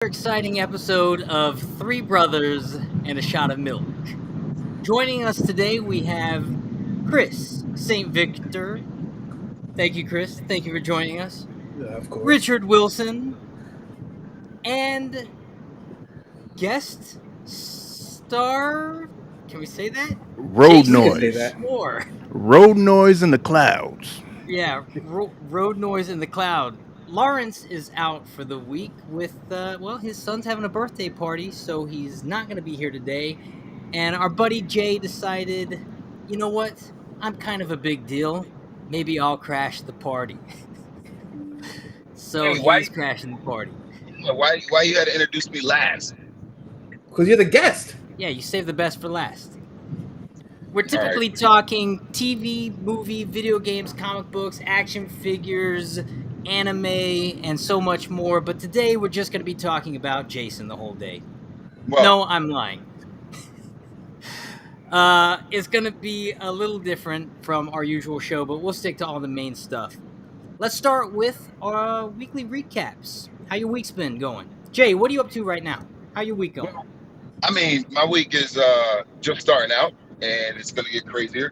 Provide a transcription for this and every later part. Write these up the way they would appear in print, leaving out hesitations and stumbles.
Exciting episode of Three Brothers and a Shot of Milk. Joining us today, we have Chris St. Victor. Thank you, Chris. Thank you for joining us. Yeah, of course. Richard Wilson and guest star. Can we say that? Road Jason We can say noise. that. Moore. Road noise in the clouds. Yeah, road noise in the cloud. Lawrence is out for the week with, his son's having a birthday party, so he's not going to be here today. And our buddy Jay decided, you know what? I'm kind of a big deal. Maybe I'll crash the party. So Hey, why, he's crashing the party. why you had to introduce me last? Because you're the guest. Yeah, you save the best for last. We're All right. typically talking TV, movie, video games, comic books, action figures, anime, and so much more. But today we're just going to be talking about Jason the whole day. Well, No, I'm lying. It's going to be a little different from our usual show, but we'll stick to all the main stuff. Let's start with our weekly recaps. How your week's been going? Jay, what are you up to right now? How your week going? I mean, my week is just starting out, and it's going to get crazier.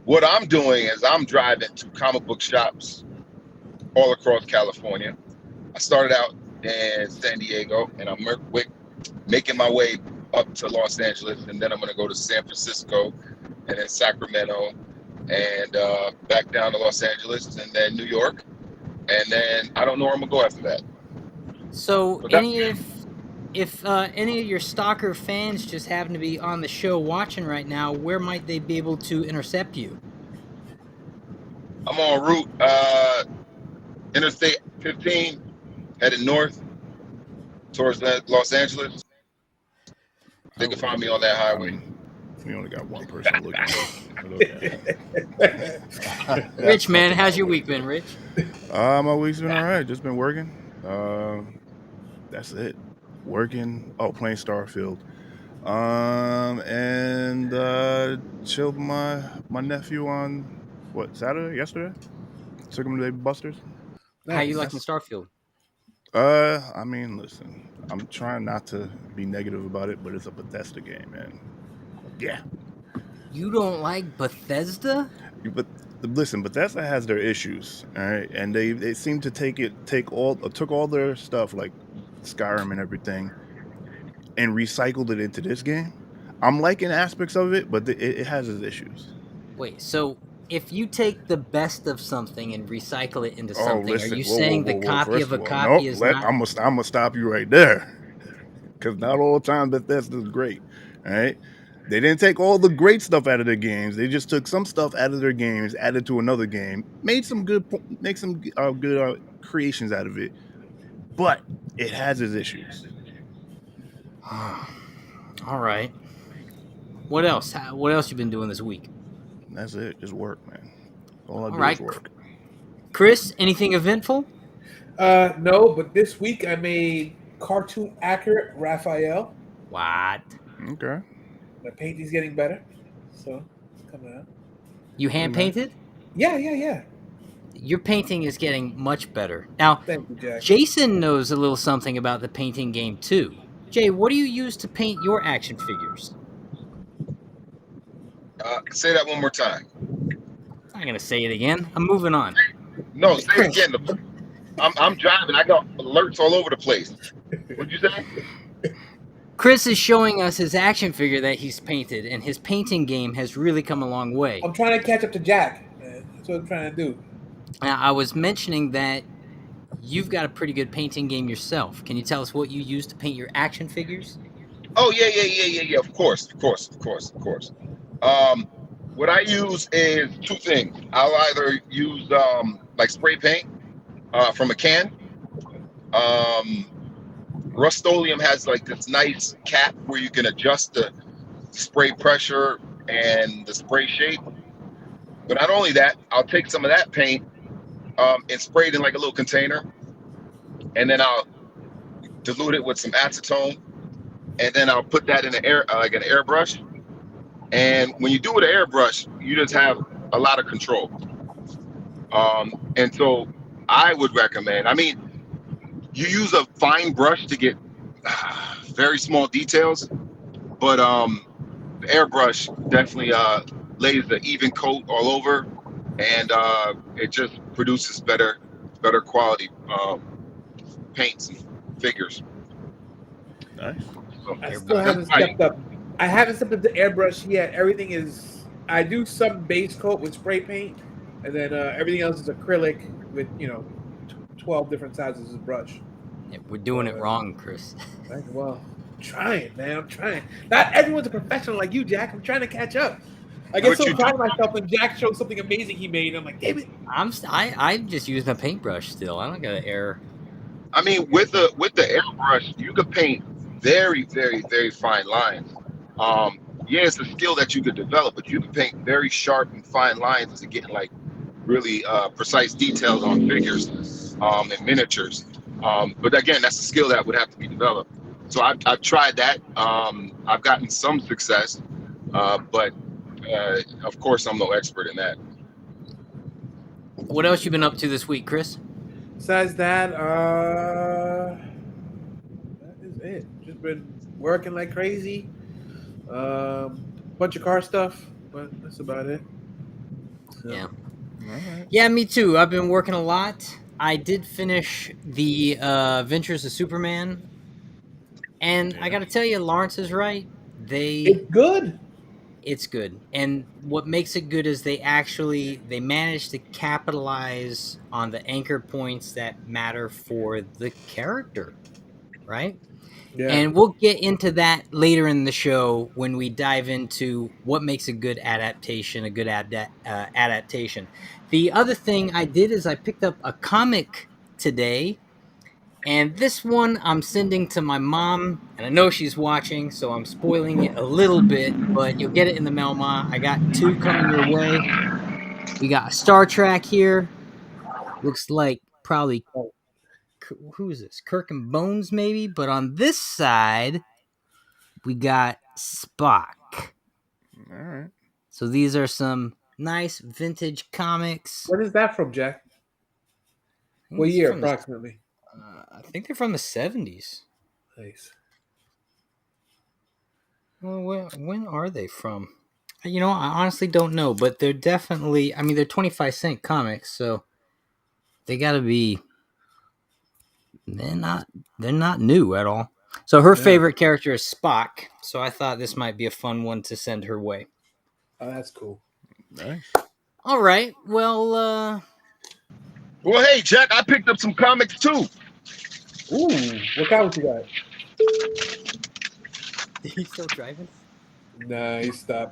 What I'm doing is I'm driving to comic book shops all across California. I started out in San Diego, and I'm making my way up to Los Angeles, and then I'm going to go to San Francisco, and then Sacramento, and back down to Los Angeles, and then New York, and then I don't know where I'm going to go after that. So, But that- if any of your stalker fans just happen to be on the show watching right now, where might they be able to intercept you? I'm on route Interstate 15, headed north towards Los Angeles. They can find me on that highway. We only got one person looking at us. Rich, man, how's your week been, Rich? My week's been alright. Just been working. That's it. Working. Oh, playing Starfield. And chilled with my nephew on Saturday? Yesterday? Took him to the Busters. How you liking Starfield? I mean, listen. I'm trying not to be negative about it, but it's a Bethesda game, man. Yeah. You don't like Bethesda? But listen, Bethesda has their issues, all right, and they seem to took all their stuff like Skyrim and everything, and recycled it into this game. I'm liking aspects of it, but it has its issues. Wait, so if you take the best of something and recycle it into something, listen, are you whoa, saying whoa, the whoa, copy first of a all, copy nope, is not? I'm gonna stop you right there, because not all the time Bethesda's great, all right. They didn't take all the great stuff out of their games. They just took some stuff out of their games, added to another game, made some good creations out of it. But it has its issues. All right. What else? What else you been doing this week? That's it. Just work, man. All I do right. is work. Chris, anything eventful? No, but this week I made cartoon accurate Raphael. What? Okay. My painting's getting better, so it's coming out. You hand painted? Yeah. Your painting is getting much better. Now, Thank you, Jack. Jason knows a little something about the painting game too. Jay, what do you use to paint your action figures? Say that one more time. I'm not gonna say it again. I'm moving on. No, say it again. I'm driving. I got alerts all over the place. What'd you say? Chris is showing us his action figure that he's painted, and his painting game has really come a long way. I'm trying to catch up to Jack. Man. That's what I'm trying to do. Now, I was mentioning that you've got a pretty good painting game yourself. Can you tell us what you use to paint your action figures? Oh yeah. Of course. What I use is two things. I'll either use like spray paint from a can. Rust-Oleum has like this nice cap where you can adjust the spray pressure and the spray shape. But not only that, I'll take some of that paint and spray it in like a little container, and then I'll dilute it with some acetone, and then I'll put that in an airbrush. And when you do it with an airbrush, you just have a lot of control. And so I would recommend. I mean, you use a fine brush to get very small details, but the airbrush definitely lays the even coat all over, and it just produces better quality paints and figures. Nice. So I still Airbrush. that's haven't right. stepped up. I haven't stepped up to airbrush yet. Everything is. I do some base coat with spray paint, and then everything else is acrylic with 12 different sizes of brush. Yeah, we're doing it But wrong, Chris. well, I'm trying, man. I'm trying. Not everyone's a professional like you, Jack. I'm trying to catch up. I get What so you do? proud of myself when Jack shows something amazing he made. I'm like, damn it. I just use my paintbrush still. I don't got an air. I mean, with the airbrush, you could paint very fine lines. Yeah, it's a skill that you could develop, but you can paint very sharp and fine lines to get like really precise details on figures and miniatures. But again, that's a skill that would have to be developed. So I've tried that. I've gotten some success, but of course, I'm no expert in that. What else you been up to this week, Chris? Besides that, that is it. Just been working like crazy. Bunch of car stuff, but that's about it. So, Yeah. All right. Yeah, me too. I've been working a lot. I did finish the Adventures of Superman, and I Yeah. got to tell you, Lawrence is right. it's good. It's good, and what makes it good is they managed to capitalize on the anchor points that matter for the character, right? Yeah. And we'll get into that later in the show when we dive into what makes a good adaptation, adaptation. The other thing I did is I picked up a comic today, and this one I'm sending to my mom, and I know she's watching, so I'm spoiling it a little bit, but you'll get it in the mail, Ma. I got two coming your way. We got Star Trek here. Looks like probably who is this? Kirk and Bones, maybe. But on this side, we got Spock. All right. So these are some nice vintage comics. When is that from, Jack? I think What this is year from the. approximately? I think they're from the 70s. Nice. Well, when are they from? I honestly don't know, but they're definitely. I mean, they're 25-cent comics, so they got to be. They're not. They're not new at all. So her Yeah. favorite character is Spock. So I thought this might be a fun one to send her way. Oh, that's cool. Nice. All right. Well, Well, hey, Jack, I picked up some comics too. Ooh, what comics you got? you still driving? Nice stuff.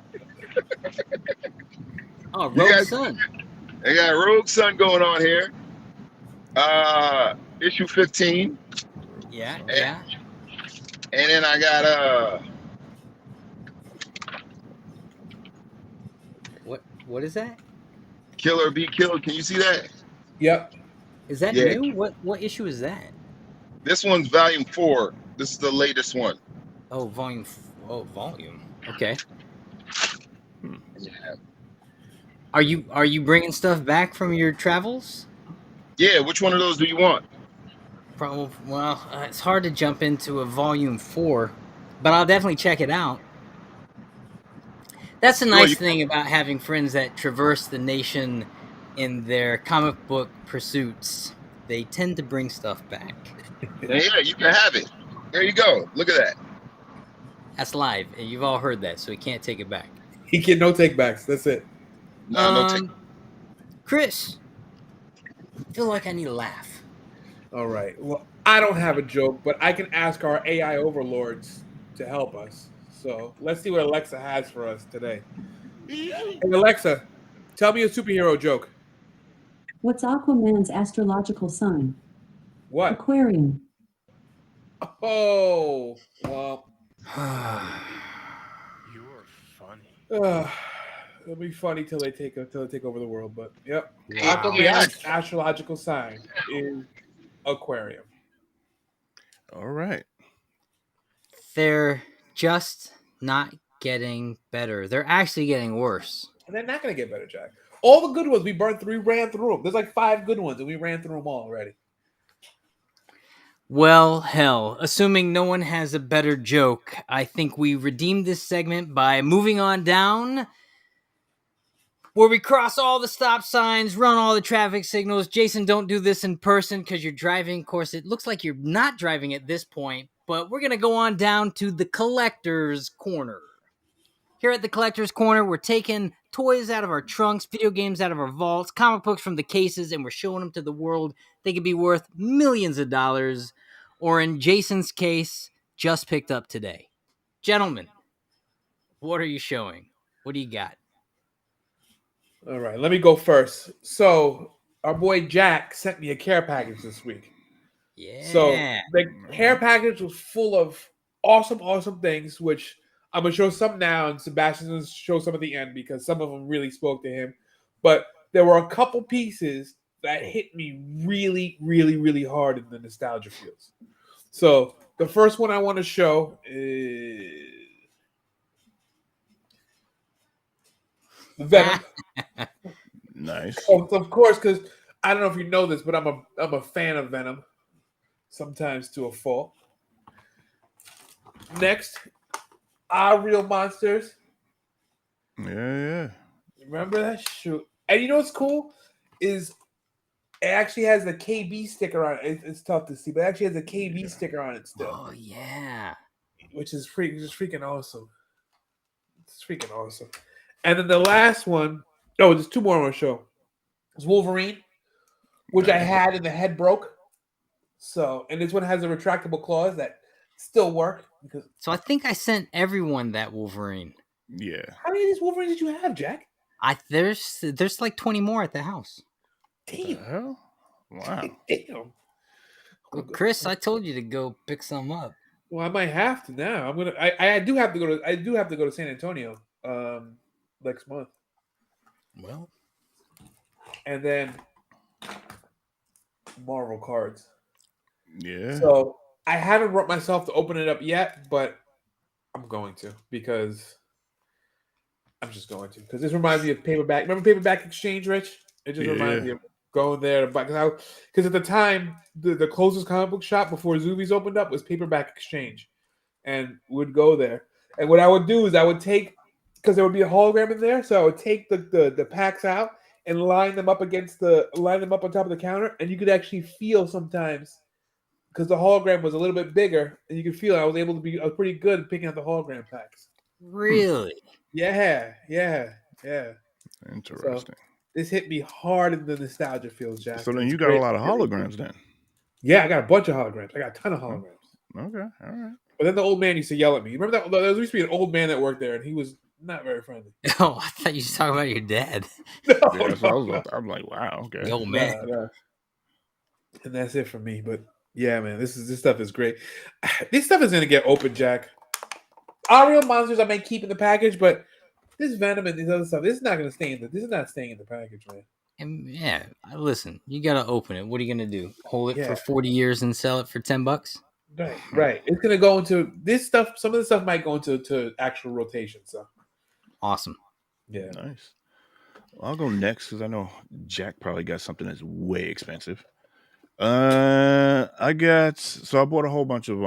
Oh, You Rogue guys, Sun. I got Rogue Sun going on here. Issue 15, Yeah, and, yeah. and then I got What is that? Killer Be Killed. Can you see that? Yep. Is that Yeah, new? What issue is that? this one's volume 4. This is the latest one. Oh, volume. Volume. Okay. Yeah. Are you bringing stuff back from your travels? Yeah, which one of those do you want? Probably. Well, it's hard to jump into a volume 4, but I'll definitely check it out. That's a Sure, nice you. thing about having friends that traverse the nation in their comic book pursuits. They tend to bring stuff back. Yeah, you can have it. There you go. Look at that. That's live, and you've all heard that, so we can't take it back. He get no takebacks. That's it. No, no take. Chris, I feel like I need a laugh. All right. Well, I don't have a joke, but I can ask our AI overlords to help us. So let's see what Alexa has for us today. Hey, Alexa, tell me a superhero joke. What's Aquaman's astrological sign? What? Aquarium. Oh, well, You're funny. it'll be funny till they take over the world. But yep, Wow. Aquaman's astrological sign is Aquarium. All right. They're just not getting better. They're actually getting worse. And they're not gonna get better, Jack. All the good ones we ran through them. There's like 5 good ones, and we ran through them all already. Well, hell, assuming no one has a better joke, I think we redeemed this segment by moving on down where we cross all the stop signs, run all the traffic signals. Jason, don't do this in person because you're driving. Of course, it looks like you're not driving at this point, but we're going to go on down to the collector's corner. Here at the collector's corner, we're taking toys out of our trunks, video games out of our vaults, comic books from the cases, and we're showing them to the world. They could be worth millions of dollars, or in Jason's case, just picked up today. Gentlemen, what are you showing? What do you got? All right, let me go first. So, our boy Jack sent me a care package this week. So, Yeah. the care package was full of awesome things, which I'm gonna show some now, and Sebastian's gonna show some at the end because some of them really spoke to him. But there were a couple pieces that hit me really hard in the nostalgia feels. So, the first one I want to show is Venom. Nice. Of course, because I don't know if you know this, but I'm a fan of Venom, sometimes to a fault. Next, Our Real Monsters. Yeah. Remember that shoot? And you know what's cool is it actually has the KB sticker on it. It's tough to see, but it actually has a KB sticker on it still, Oh, yeah. which is freaking awesome. It's freaking awesome. And then the last one, oh, there's two more I want to show. It's Wolverine, which I had and the head broke. So, and this one has a retractable claws that still work. Because So I think I sent everyone that Wolverine. Yeah. how many of these Wolverines did you have, Jack? There's like 20 more at the house. What the Damn. hell? Wow. Damn. Well, Chris, I told you to go pick some up. Well, I might have to now. I'm gonna. I do have to go to. I do have to go to San Antonio next month, Well, and then Marvel cards. Yeah. So I haven't brought myself to open it up yet, but I'm going to because I'm just going to because this reminds me of paperback. Remember paperback exchange, Rich? It just reminds me of going there to buy because at the time the closest comic book shop before Zubi's opened up was paperback exchange, and would go there. And what I would do is I would take because there would be a hologram in there, so I would take the packs out and line them up on top of the counter, and you could actually feel sometimes because the hologram was a little bit bigger, and you could feel I was pretty good at picking out the hologram packs. really? Yeah. Interesting. So this hit me hard in the nostalgia feels, Jack. So then It's you got great. a lot of holograms then. Yeah, I got a bunch of holograms. I got a ton of holograms. Okay. All right. But then the old man used to yell at me. Remember that? There used to be an old man that worked there, and he was not very friendly. Oh, I thought you were talking about your dad. No, Yeah, so I'm like, wow, okay. The old man. no. And that's it for me. But yeah, man, this stuff is great. This stuff is gonna get open, Jack. Our Real Monsters I may keep in the package, but this Venom and this other stuff, this is not staying in the package, man. And yeah, listen, you gotta open it. What are you gonna do? Hold it for Yeah. 40 years and sell it for $10? Right. It's gonna go into this stuff. Some of the stuff might go into actual rotation. So Awesome. yeah. Nice. Well, I'll go next because I know Jack probably got something that's way expensive. I bought a whole bunch of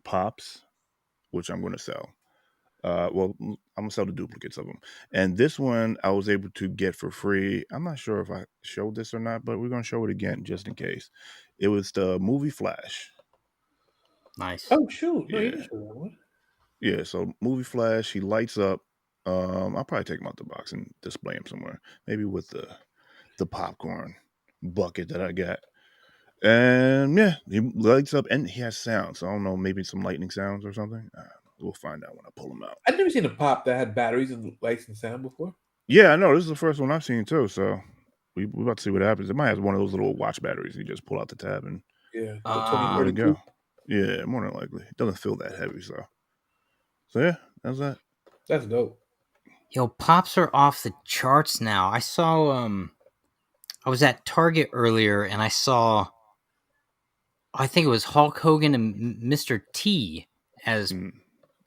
pops, which I'm going to sell. Well, I'm gonna sell the duplicates of them, and this one I was able to get for free. I'm not sure if I showed this or not, but we're gonna show it again just in case. It was the movie Flash. Nice. Oh shoot! No, Yeah. you didn't show that one. Yeah, so movie Flash, he lights up. I'll probably take him out the box and display him somewhere, maybe with the popcorn bucket that I got. And yeah, he lights up and he has sound. So I don't know, maybe some lightning sounds or something. We'll find out when I pull him out. I've never seen a pop that had batteries and lights and sound before. Yeah, I know. This is the first one I've seen too. So we're about to see what happens. It might have one of those little watch batteries. You just pull out the tab and Yeah, let it go. Yeah, more than likely. It doesn't feel that heavy. So yeah, that's that. That's dope. Yo, pops are off the charts now. I saw I was at Target earlier and I saw I think it was Hulk Hogan and Mr. T as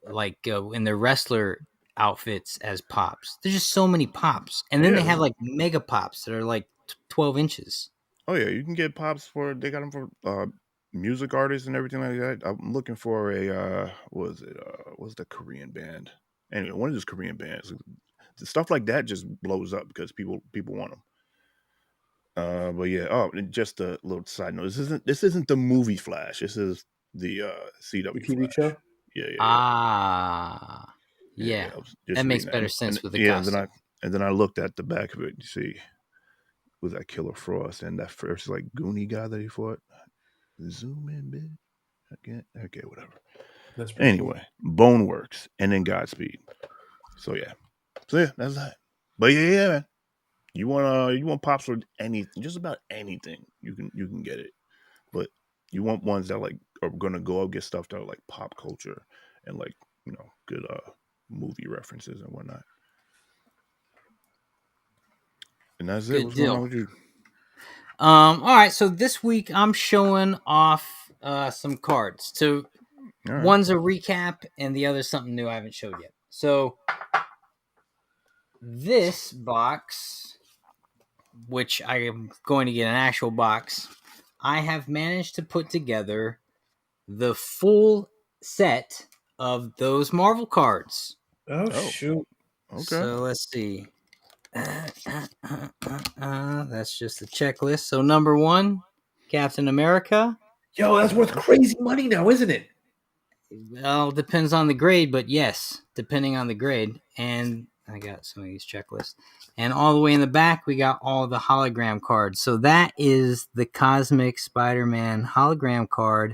like in their wrestler outfits as pops. There's just so many pops. And then they have like mega pops that are like 12 inches. Oh yeah, you can get pops they got them for music artists and everything like that. I'm looking for a what was it? What's the Korean band? Anyway, one of those Korean bands. Stuff like that just blows up because people want them. But yeah. Oh, and just a little side note. This isn't the movie Flash. This is the The CW TV Flash. show. Yeah. Yeah. I was That just makes reading that, better sense with the yeah, and then costume. I looked at the back of it. You see, was that Killer Frost and that first like Goonie guy that he fought? Zoom in, bitch. Okay, whatever. That's pretty cool. Anyway, Boneworks and then Godspeed. So yeah, that's that. But yeah, man. You want pops for anything, just about anything. You can get it, but you want ones that like are gonna go out get stuff that are like pop culture and like good movie references and whatnot. And that's it. Good What's going on deal. with you? All right, so this week I'm showing off some cards. So All right. one's a recap and the other's something new I haven't showed yet. So this box, which I am going to get an actual box, I have managed to put together the full set of those Marvel cards. Oh Oh, shoot! okay. So let's see. That's just the checklist. So number 1, Captain America. Yo, that's worth crazy money now, isn't it? Well, depends on the grade, but yes, depending on the grade. And I got some of these checklists. And all the way in the back, we got all the hologram cards. So that is the Cosmic Spider-Man hologram card,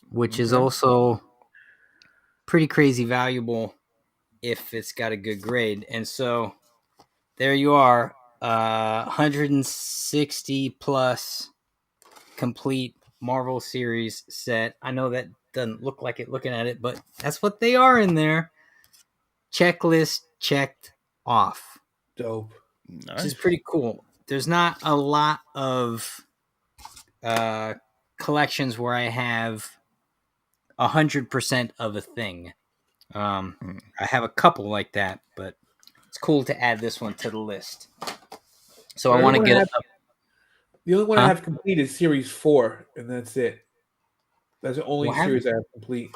which is Okay. also pretty crazy valuable if it's got a good grade. And so there you are, 160 plus complete Marvel series set. I know that doesn't look like it looking at it, but that's what they are in there. Checklist checked off, Dope. which is Nice. pretty cool. There's not a lot of collections where I have 100% of a thing. Mm. I have a couple like that, but it's cool to add this one to the list. So I want to get it up. The only one I Huh? have complete is Series 4, and that's it. That's the only What happened? series I have complete.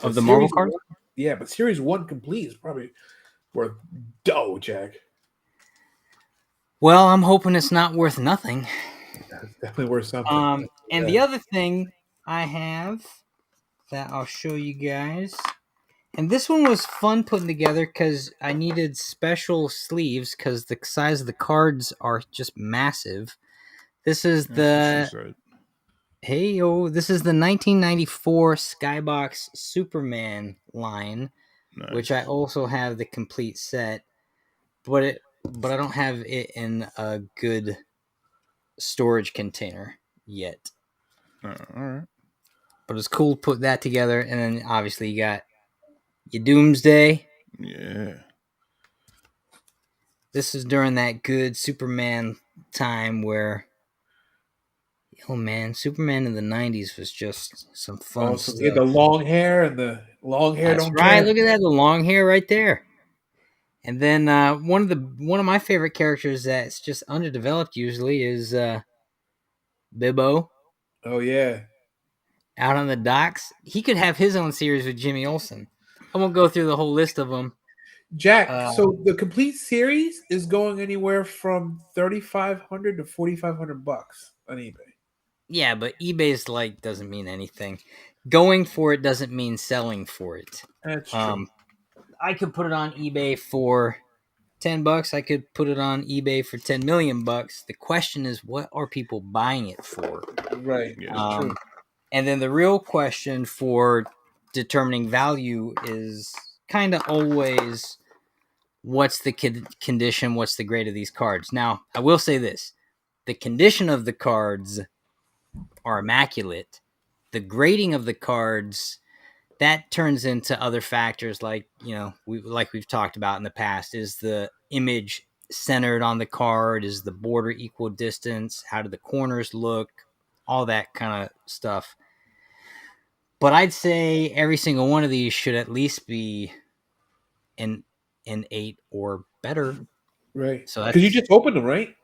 Of the Marvel Series cards? 1, yeah, but Series 1 complete is probably worth dough, Jack. Well, I'm hoping it's not worth nothing. That's definitely worth something. And the other thing I have that I'll show you guys, and this one was fun putting together because I needed special sleeves because the size of the cards are just massive. This is That's what she the said. this is the 1994 Skybox Superman line, which I Nice. also have the complete set, but I don't have it in a good storage container yet. All right. But it's cool to put that together, and then obviously you got your Doomsday. Yeah. This is during that good Superman time where, oh man, Superman in the 90s was just some fun So he had stuff. the long hair, and the long hair That's don't right. care. Look at that, the long hair right there. And then one of my favorite characters that's just underdeveloped usually is Bibbo Oh yeah, out on the docks. He could have his own series with Jimmy Olsen. I won't go through the whole list of them. Jack. So the complete series is going anywhere from $3,500 to $4,500 on eBay. Yeah, but eBay's like doesn't mean anything. Going for it doesn't mean selling for it. That's true. I could put it on eBay for $10. I could put it on eBay for 10 million bucks. The question is, what are people buying it for? Right. Yeah. That's true. And then the real question for determining value is kind of always what's the condition, what's the grade of these cards. Now, I will say this. The condition of the cards are immaculate. The grading of the cards, that turns into other factors like, we've talked about in the past. Is the image centered on the card? Is the border equal distance? How do the corners look? All that kind of stuff. But I'd say every single one of these should at least be an 8 or better. Right. So Because you just opened them, right?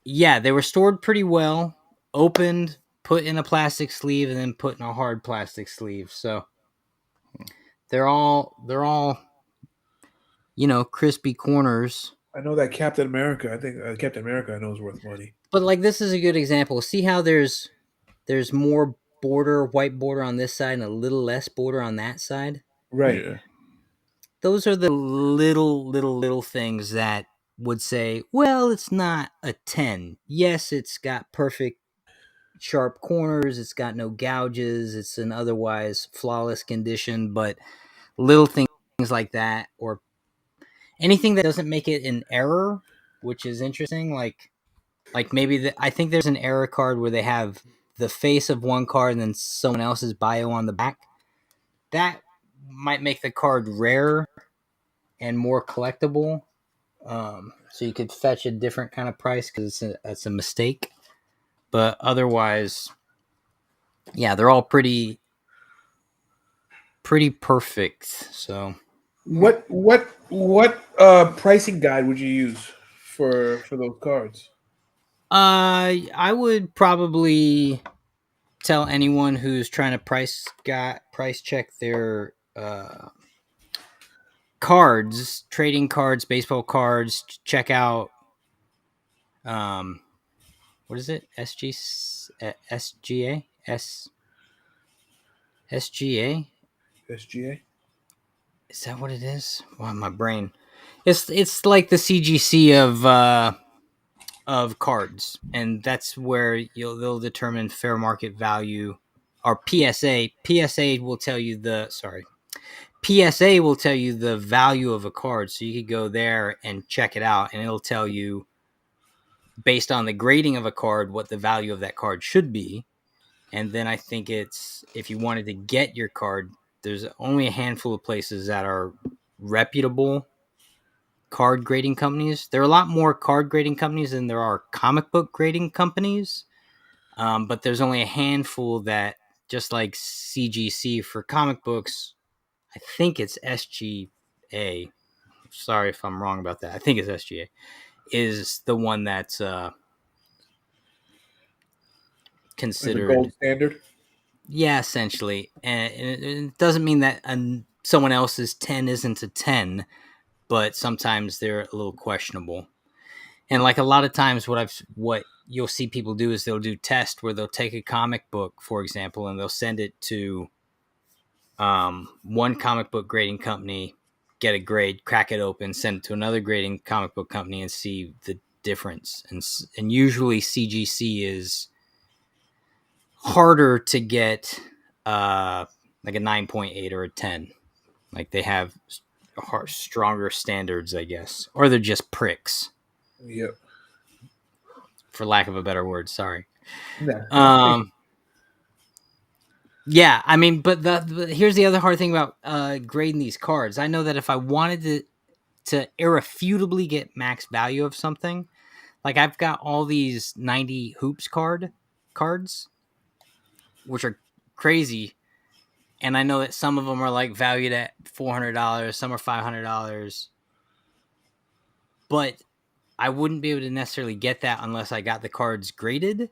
yeah, they were stored pretty well. opened, put in a plastic sleeve, and then put in a hard plastic sleeve. So they're all crispy corners. I know that Captain America. I think Captain America I know is worth money. But like this is a good example. See how there's more white border on this side and a little less border on that side? Right. Yeah. Those are the little things that would say, well, it's not a 10. Yes, it's got perfect sharp corners, it's got no gouges, it's an otherwise flawless condition, but little things like that, or anything that doesn't make it an error, which is interesting, like maybe I think there's an error card where they have the face of one card and then someone else's bio on the back. That might make the card rare and more collectible. So you could fetch a different kind of price because it's a mistake. But otherwise, yeah, they're all pretty perfect. So What pricing guide would you use for those cards? I would probably tell anyone who's trying to price check their cards, trading cards, baseball cards. Check out what is it? SGA SGA. SGA. Is that what it is? Wow, my brain. It's like the CGC of cards, and that's where they'll determine fair market value. Or PSA will tell you PSA will tell you the value of a card, so you could go there and check it out, and it'll tell you based on the grading of a card what the value of that card should be. And then I think it's, if you wanted to get your card, there's only a handful of places that are reputable card grading companies. There are a lot more card grading companies than there are comic book grading companies. But there's only a handful that, just like CGC for comic books, I think it's SGA. Sorry if I'm wrong about that. I think it's SGA is the one that's Like the considered. gold standard. Yeah, essentially. And it doesn't mean that someone else's 10 isn't a 10, but sometimes they're a little questionable. And like a lot of times what you'll see people do is they'll do tests where they'll take a comic book, for example, and they'll send it to one comic book grading company, get a grade, crack it open, send it to another grading comic book company and see the difference. And usually CGC is harder to get like a 9.8 or a 10. Like they have stronger standards, I guess, or they're just pricks. Yep. For lack of a better word, sorry. No. Yeah, I mean, but here's the other hard thing about grading these cards. I know that if I wanted to irrefutably get max value of something, like I've got all these 90 hoops cards, which are crazy, and I know that some of them are like valued at $400, some are $500, but I wouldn't be able to necessarily get that unless I got the cards graded.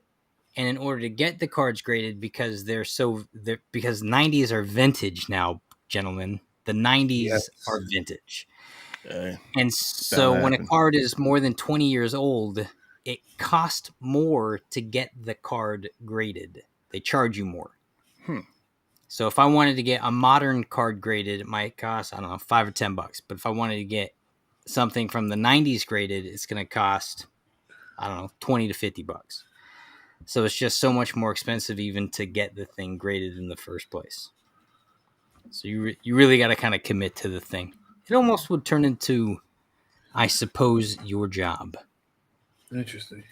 And in order to get the cards graded, because because 90s are vintage now, gentlemen. The 90s Yes. are vintage. Okay. And so when a card is more than 20 years old, it costs more to get the card graded. They charge you more. So if I wanted to get a modern card graded, it might cost, I don't know, $5 or $10. But if I wanted to get something from the 90s graded, it's going to cost, I don't know, $20 to $50. So it's just so much more expensive even to get the thing graded in the first place. So you really got to kind of commit to the thing. It almost would turn into, I suppose, your job. Interesting.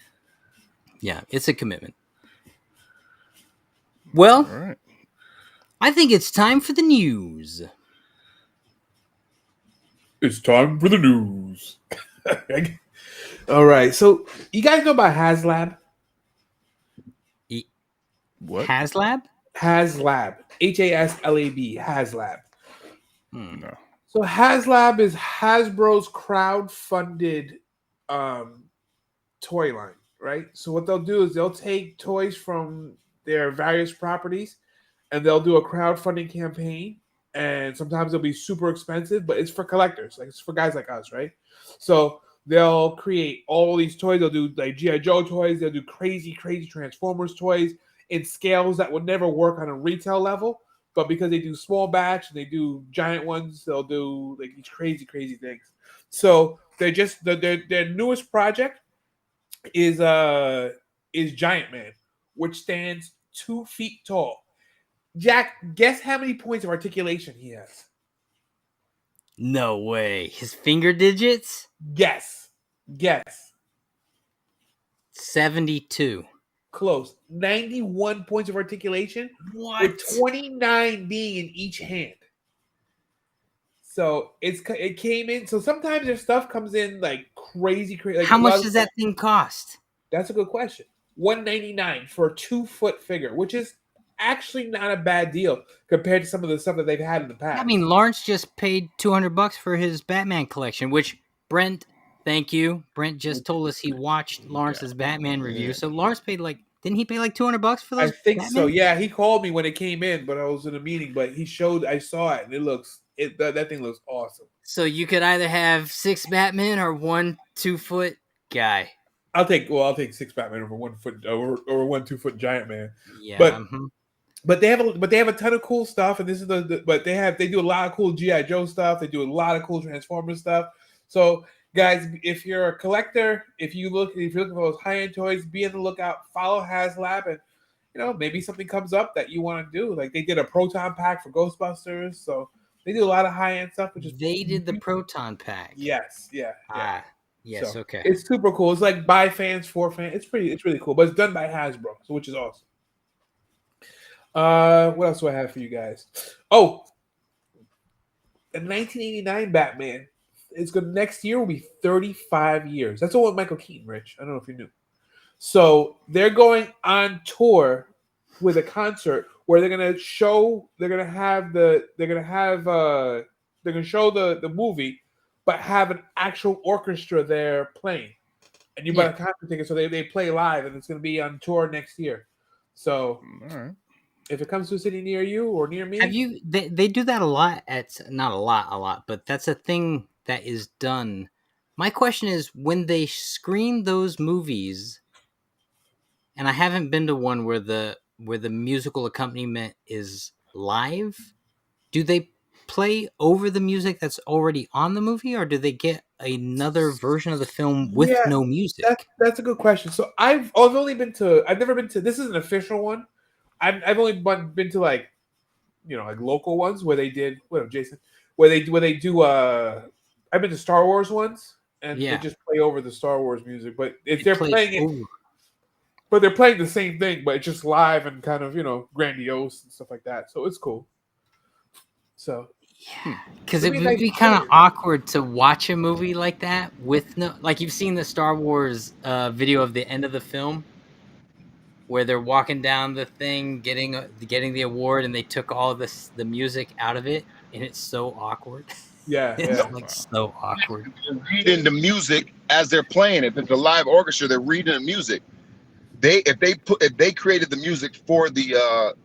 Yeah, it's a commitment. Well, All right. I think it's time for the news. It's time for the news. All right. So you guys know about HasLab? What? HasLab? HasLab. HASLAB. HasLab. No. So HasLab is Hasbro's crowd-funded toy line, right? So what they'll do is they'll take toys from their various properties and they'll do a crowdfunding campaign. And sometimes it'll be super expensive, but it's for collectors, like it's for guys like us, right? So they'll create all these toys. They'll do like GI Joe toys. They'll do crazy, crazy Transformers toys in scales that would never work on a retail level. But because they do small batch and they do giant ones, they'll do like these crazy, crazy things. So they're just their newest project is Giant Man, which stands 2 feet tall. Jack, guess how many points of articulation he has? No way. His finger digits? Guess. Guess. 72. Close. 91 points of articulation, What? with 29 being in each hand. So it came in. So sometimes their stuff comes in like crazy. Like How much does that thing cost? That's a good question. $199 for a 2-foot figure, which is actually not a bad deal compared to some of the stuff that they've had in the past. I mean, Lawrence just paid $200 for his Batman collection, which Brent, thank you. Brent just told us he watched Lawrence's Batman review. So Lawrence paid didn't he pay like $200 for those? I think Batman? so. Yeah, he called me when it came in, but I was in a meeting. But I saw it, and that thing looks awesome. So you could either have 6 Batman or 1 2-foot guy. I'll take 6 Batman over 1 foot over 1 2-foot giant man. Yeah. But they have a ton of cool stuff, and this is they do a lot of cool GI Joe stuff. They do a lot of cool Transformers stuff. So guys, if you're a collector, if you're looking for those high end toys, be on the lookout. Follow HasLab, and maybe something comes up that you want to do. Like they did a proton pack for Ghostbusters, so they do a lot of high end stuff. They did the proton pack. Yes, yeah. Yes, so, okay. It's super cool. It's like by fans for fans. It's really cool, but it's done by Hasbro, so which is awesome. What else do I have for you guys? Oh, the 1989 Batman. Next year will be 35 years. That's the one with Michael Keaton, Rich. I don't know if you knew. So they're going on tour with a concert where they're gonna show the movie, but have an actual orchestra there playing. And you buy a concert ticket, so they play live, and it's gonna be on tour next year. So All right. if it comes to a city near you or near me, they do that a lot not a lot, but that's a thing that is done. My question is, when they screen those movies, and I haven't been to one where the musical accompaniment is live, do they play over the music that's already on the movie, or do they get another version of the film with no music? That's a good question. So I've never been to, this is an official one. I've only been to like local ones where they did Jason, where they do I've been to Star Wars ones, and they just play over the Star Wars music, but if they're playing it, but they're playing the same thing, but it's just live and kind of grandiose and stuff like that. So it's cool. So yeah, because it would be kind of awkward to watch a movie like that with no, like you've seen the Star Wars video of the end of the film, where they're walking down the thing, getting the award, and they took all the music out of it, and it's so awkward. Yeah, it's so awkward. They're reading the music as they're playing. If it's a live orchestra, they're reading the music. If they created the music for the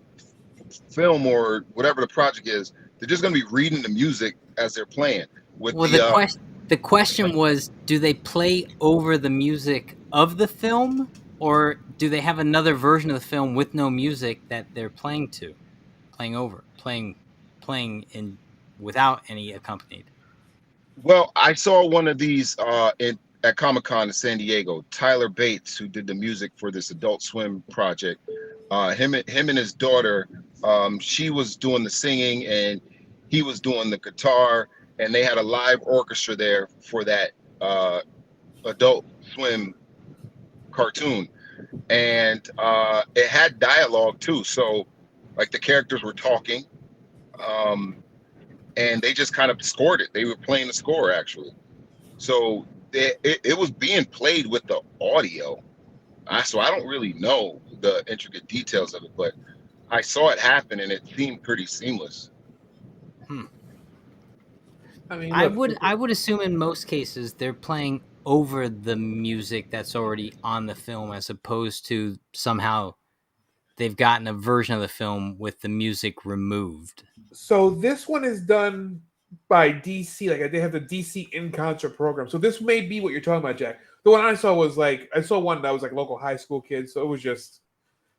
film or whatever the project is, they're just going to be reading the music as they're playing. The question was, do they play over the music of the film, or do they have another version of the film with no music that they're playing in without any accompanied? Well, I saw one of these at Comic-Con in San Diego. Tyler Bates, who did the music for this Adult Swim project, him and his daughter, she was doing the singing and he was doing the guitar, and they had a live orchestra there for that Adult Swim cartoon, and it had dialogue too. So, like the characters were talking, and they just kind of scored it. They were playing the score actually. So it was being played with the audio. So I don't really know the intricate details of it, but I saw it happen and it seemed pretty seamless. I mean, I would assume in most cases they're playing over the music that's already on the film, as opposed to somehow they've gotten a version of the film with the music removed. So this one is done by DC. Like they have the DC in concert program. So this may be what you're talking about, Jack. The one I saw was like I saw one that was like local high school kids. So it was just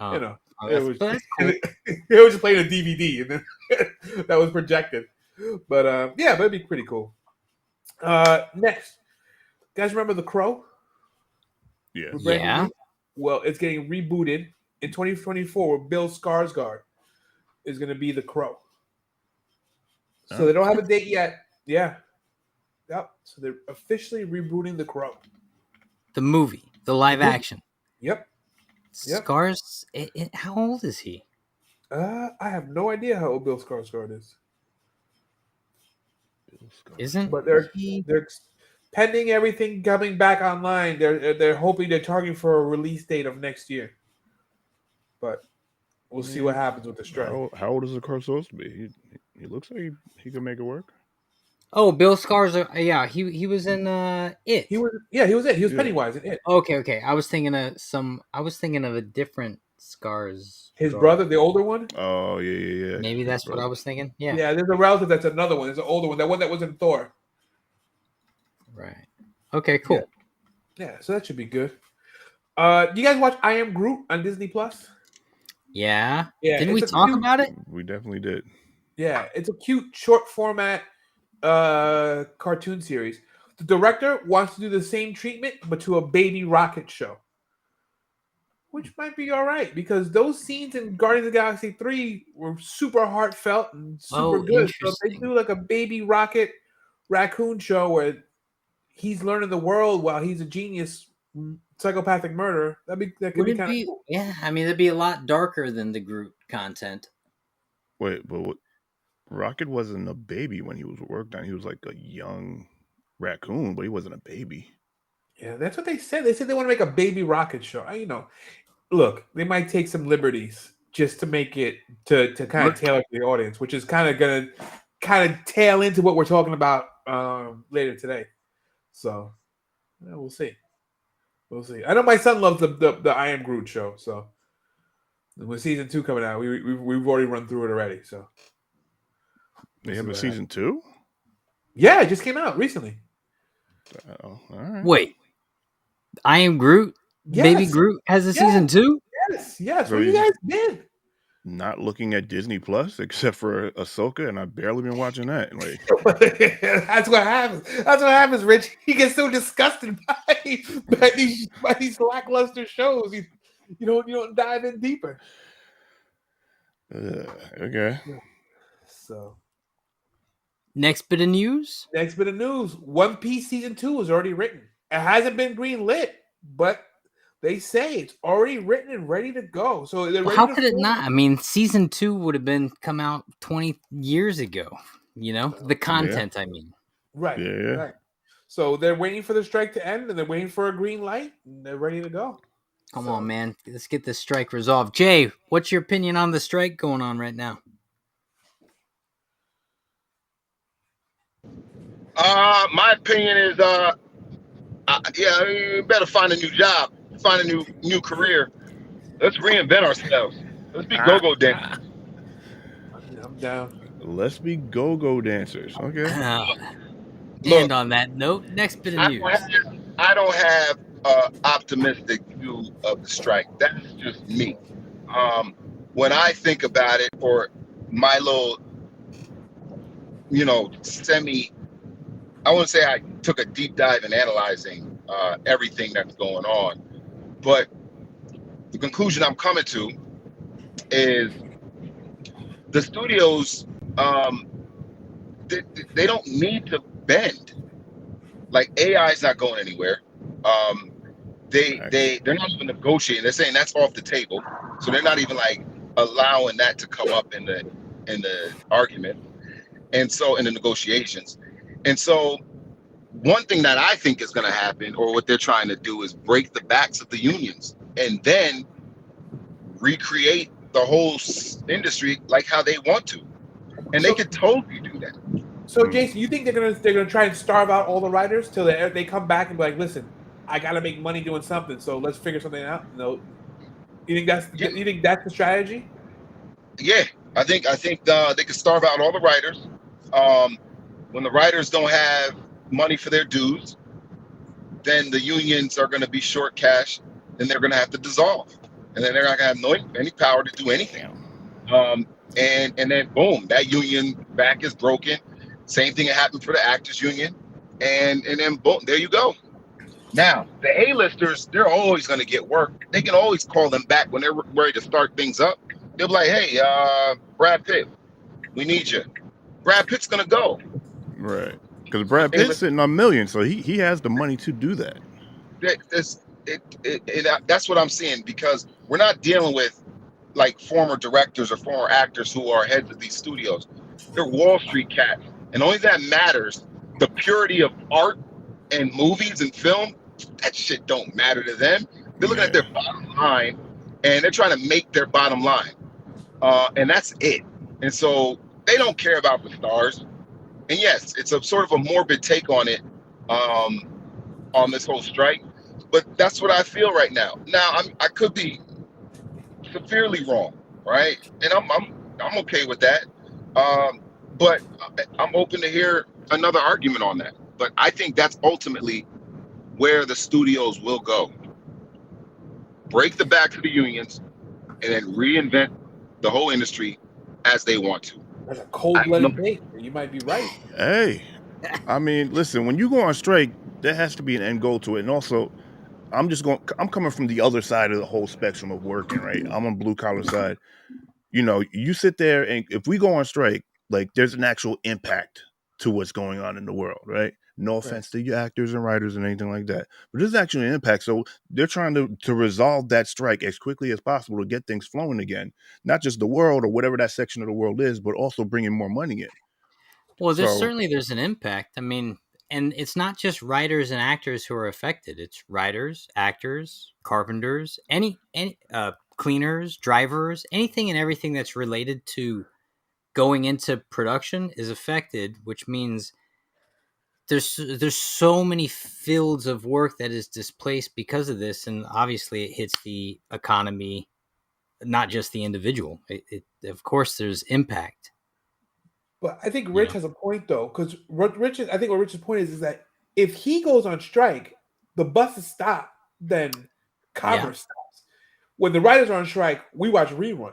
Oh, you know that's cool. it was just playing a DVD and then that was projected. But yeah, that'd be pretty cool. Next, guys, remember The Crow? Yes. With Brandon Yeah. Lee? Well, it's getting rebooted in 2024 with Bill Skarsgård is going to be The Crow. So they don't have a date yet. Yeah. Yep. So they're officially rebooting The Crow. The movie, the live action. Yep. Yep. Scars. How old is he? I have no idea how old Bill Skarsgård is. Isn't But he? they're pending everything coming back online. They're hoping they're targeting for a release date of next year. But we'll see what happens with the strike. How old is the car supposed to be? He looks like he can make it work. Oh, Bill Skarsgård. Yeah, he was in It. He was it. He was Yeah. Pennywise in It. Okay. I was thinking of a different Scars. His brother, the older one. Oh yeah. Maybe that's what I was thinking. Yeah. Yeah, there's a relative that's another one. There's an older one. That one that was in Thor. Right. Okay. Cool. Yeah, so that should be good. You guys watch I Am Groot on Disney Plus? Yeah. Yeah. Didn't we it's a talk cute- about it? We definitely did. Yeah, it's a cute short format cartoon series. The director wants to do the same treatment, but to a baby rocket show. Which might be all right, because those scenes in Guardians of the Galaxy 3 were super heartfelt and super good. So if they interesting. do like a baby rocket raccoon show where he's learning the world while he's a genius psychopathic murderer, that could Would be it kind of be? cool. Yeah. I mean, it'd be a lot darker than the Groot content. Wait, but Rocket wasn't a baby when he was worked on. He was like a young raccoon, but he wasn't a baby. Yeah, that's what they said. They said they want to make a baby rocket show. Look, they might take some liberties just to make it to kind of tailor to the audience, which is kind of gonna tail into what we're talking about later today. So we'll see. We'll see. I know my son loves the I Am Groot show. So with season 2 coming out, we've already run through it already. So They have a season 2? Yeah, it just came out recently. Oh, all right. Wait. I Am Groot. Yes. Baby Groot has a season 2. Yes. So Where you guys been? Not looking at Disney Plus except for Ahsoka, and I've barely been watching that. Like That's what happens. That's what happens, Rich. He gets so disgusted by these lackluster shows. You don't dive in deeper. okay. So Next bit of news. One Piece season 2 is already written. It hasn't been green lit, but they say it's already written and ready to go. So they're ready How to could it film. not? I mean, season 2 would have been come out 20 years ago. You know, the content. I mean, Right. Yeah. Right. So they're waiting for the strike to end, and they're waiting for a green light, and they're ready to go. come on, man. Let's get this strike resolved. Jay, what's your opinion on the strike going on right now? My opinion is, you better find a new job, find a new career. Let's reinvent ourselves. Let's be go-go dancers. I'm down. Let's be go-go dancers. Okay. And on that note, next bit of news. I don't have optimistic view of the strike. That's just me. When I think about it, or my little, I wouldn't say I took a deep dive in analyzing everything that's going on, but the conclusion I'm coming to is the studios, they don't need to bend. Like, AI is not going anywhere. They're not even negotiating. They're saying that's off the table. So they're not even like allowing that to come up in the argument. And so in the negotiations. And so one thing that I think is going to happen, or what they're trying to do, is break the backs of the unions and then recreate the whole industry like how they want to. And they could totally do that. So, Jason, you think they're gonna try and starve out all the writers till they come back and be like, listen, I gotta make money doing something, so let's figure something out. No, you think that's the strategy? Yeah, I think they could starve out all the writers. When the writers don't have money for their dues, then the unions are going to be short cash. Then they're going to have to dissolve, and then they're not going to have any power to do anything. And then boom, that union back is broken. Same thing happened for the actors union, and then boom, there you go. Now the A-listers, they're always going to get work. They can always call them back when they're ready to start things up. They'll be like, hey, Brad Pitt, we need you. Brad Pitt's going to go. Right. Because Brad Pitt's sitting on millions, so he has the money to do that. That's what I'm saying, because we're not dealing with like former directors or former actors who are heads of these studios. They're Wall Street cats, and only that matters. The purity of art and movies and film, that shit don't matter to them. They're looking at their bottom line, and they're trying to make their bottom line, and that's it. And so they don't care about the stars. And yes, it's a sort of a morbid take on it, on this whole strike. But that's what I feel right now. Now I could be severely wrong, right? And I'm okay with that. But I'm open to hear another argument on that. But I think that's ultimately where the studios will go. Break the backs of the unions and then reinvent the whole industry as they want to. That's a cold-blooded take. You might be right. Hey, I mean, listen, when you go on strike, there has to be an end goal to it. And also, I'm coming from the other side of the whole spectrum of working, right? I'm on blue collar side. You know, you sit there and if we go on strike, like there's an actual impact to what's going on in the world, right? No offense to you actors and writers and anything like that, but there's actually an impact. So they're trying to resolve that strike as quickly as possible to get things flowing again. Not just the world or whatever that section of the world is, but also bringing more money in. Well, there's an impact. I mean, and it's not just writers and actors who are affected. It's writers, actors, carpenters, any cleaners, drivers, anything and everything that's related to going into production is affected, which means there's so many fields of work that is displaced because of this, and obviously it hits the economy, not just the individual. Of course, there's impact. But I think Rich has a point though, because what Rich's point is that if he goes on strike, the buses stop, then commerce stops. When the writers are on strike, we watch reruns.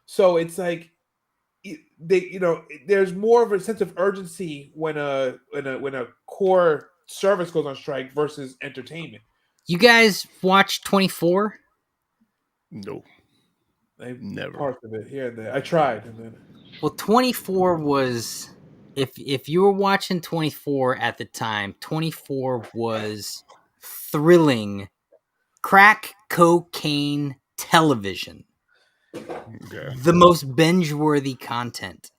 So it's like there's more of a sense of urgency when a core service goes on strike versus entertainment. You guys watch 24? No. Never. Parts of it here and there. I tried, and then. Well, 24 was, if you were watching 24 at the time, 24 was thrilling crack cocaine television. Okay. The most binge-worthy content.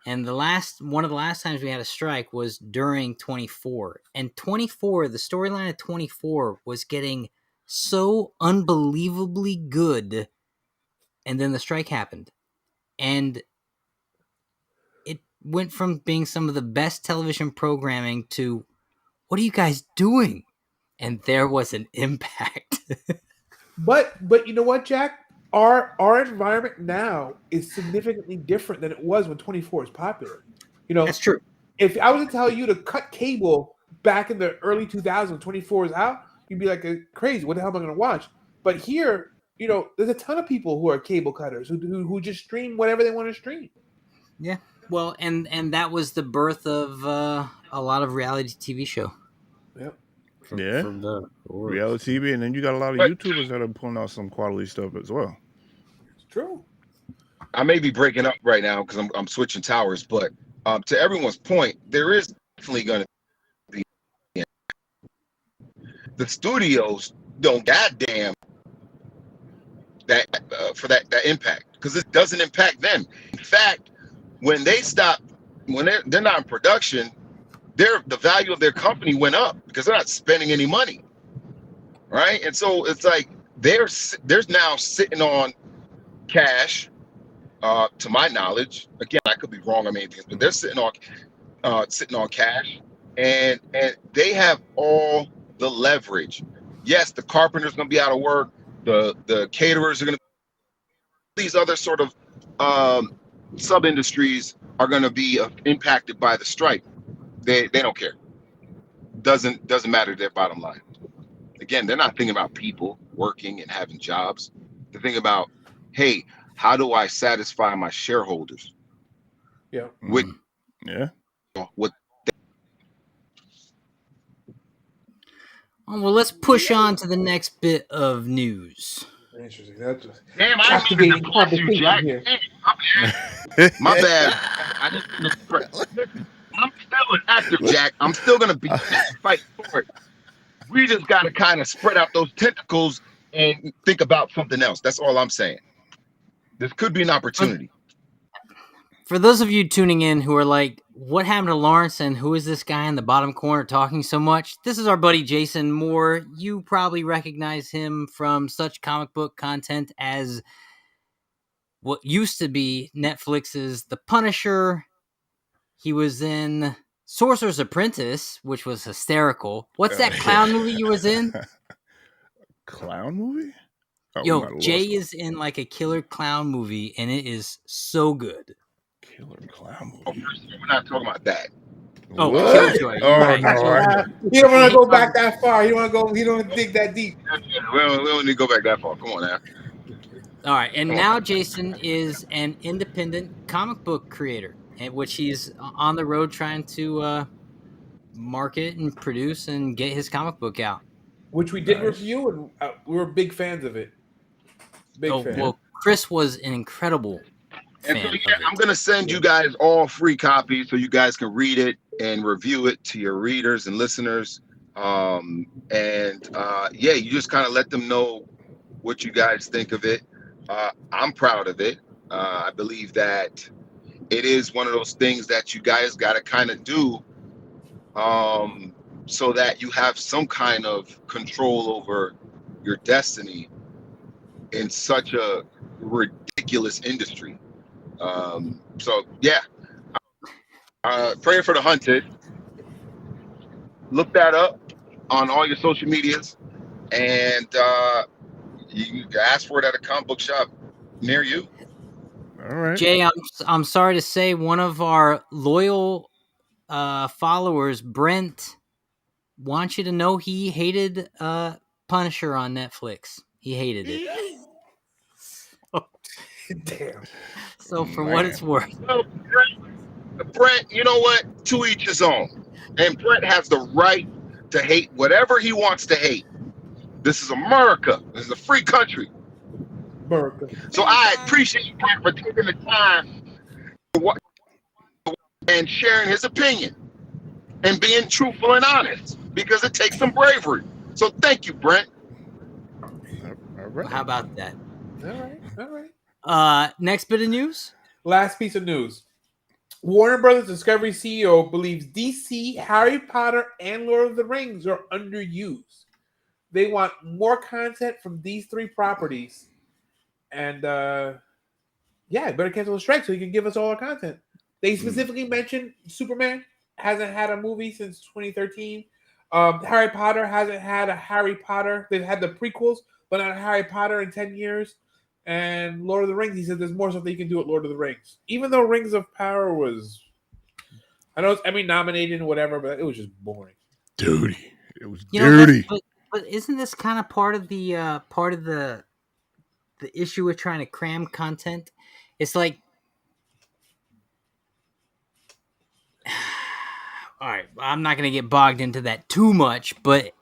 And one of the last times we had a strike was during 24. And 24, the storyline of 24 was getting so unbelievably good, and then the strike happened. And it went from being some of the best television programming to, what are you guys doing? And there was an impact. But you know what, Jack? Our environment now is significantly different than it was when 24 is popular. You know, that's true. If I was to tell you to cut cable back in the early 2000s, 24 is out, you'd be like crazy. What the hell am I going to watch? But here, you know, there's a ton of people who are cable cutters who just stream whatever they want to stream. Yeah. Well, and that was the birth of a lot of reality TV show. Yep. From the reality TV, and then you got a lot of YouTubers that are pulling out some quality stuff as well. It's true. I may be breaking up right now because I'm switching towers, but to everyone's point, there is definitely going to be. The studios don't goddamn that for that impact, because it doesn't impact them. In fact, when they stop, when they're not in production, the value of their company went up because they're not spending any money, right? And so it's like they're now sitting on cash. To my knowledge, again, I could be wrong on many things, but they're sitting on sitting on cash, and they have all the leverage. Yes, the carpenter's going to be out of work. The caterers are going to. These other sort of sub industries are going to be impacted by the strike. They don't care. Doesn't matter their bottom line. Again, they're not thinking about people working and having jobs. They're thinking about, hey, how do I satisfy my shareholders? Yeah. With Yeah. what Oh, well, let's push on to the next bit of news. Interesting. That's just damn, I didn't mean to captivating bless you, conversation Jack. here. My bad. I didn't mean to listen, I'm still an actor, Jack. I'm still gonna be in this fight for it. We just gotta kind of spread out those tentacles and think about something else. That's all I'm saying. This could be an opportunity. For those of you tuning in who are like, what happened to Lawrence and who is this guy in the bottom corner talking so much? This is our buddy Jason Moore. You probably recognize him from such comic book content as what used to be Netflix's The Punisher. He was in Sorcerer's Apprentice, which was hysterical. What's that clown movie you was in? Clown movie? Oh, we might Yo, have Jay lost him. is in like a killer clown movie, and it is so good. Killer clown movie. Oh, first of all, we're not talking about that. Oh, What? Killjoy. You're Oh right. no! You don't want to go back that far. You don't want to go. You don't dig that deep. We don't need to go back that far. Come on now. All right, and now Jason is an independent comic book creator, which he's on the road trying to market and produce and get his comic book out. Which we did Nice. review, and we were big fans of it. Big fan. Well, Chris was an incredible And fan so, of yeah, it. I'm going to send you guys all free copies so you guys can read it and review it to your readers and listeners. Yeah, you just kind of let them know what you guys think of it. I'm proud of it. I believe that it is one of those things that you guys got to kind of do so that you have some kind of control over your destiny in such a ridiculous industry. So yeah, praying for the hunted. Look that up on all your social medias, and you can ask for it at a comic book shop near you. All right. Jay, I'm sorry to say, one of our loyal followers, Brent, wants you to know he hated Punisher on Netflix. He hated it. Damn. So for what it's worth, Well, Brent, you know what? To each his own. And Brent has the right to hate whatever he wants to hate. This is America. This is a free country. America. So I appreciate you, Brent, for taking the time and sharing his opinion and being truthful and honest, because it takes some bravery. So thank you, Brent. All right. how about that? All right. All right. Next bit of news. Last piece of news. Warner Brothers Discovery CEO believes DC, Harry Potter, and Lord of the Rings are underused. They want more content from these three properties. And better cancel the strike so you can give us all our content. They specifically mentioned Superman hasn't had a movie since 2013. Harry Potter hasn't had a Harry Potter. They've had the prequels, but not a Harry Potter in 10 years. And Lord of the Rings, he said there's more stuff that you can do at Lord of the Rings. Even though Rings of Power was, I know it's Emmy nominated and whatever, but it was just boring. Dirty. It was You know, dirty. but isn't this kind of part of the issue with trying to cram content? It's like, all right, I'm not going to get bogged into that too much, but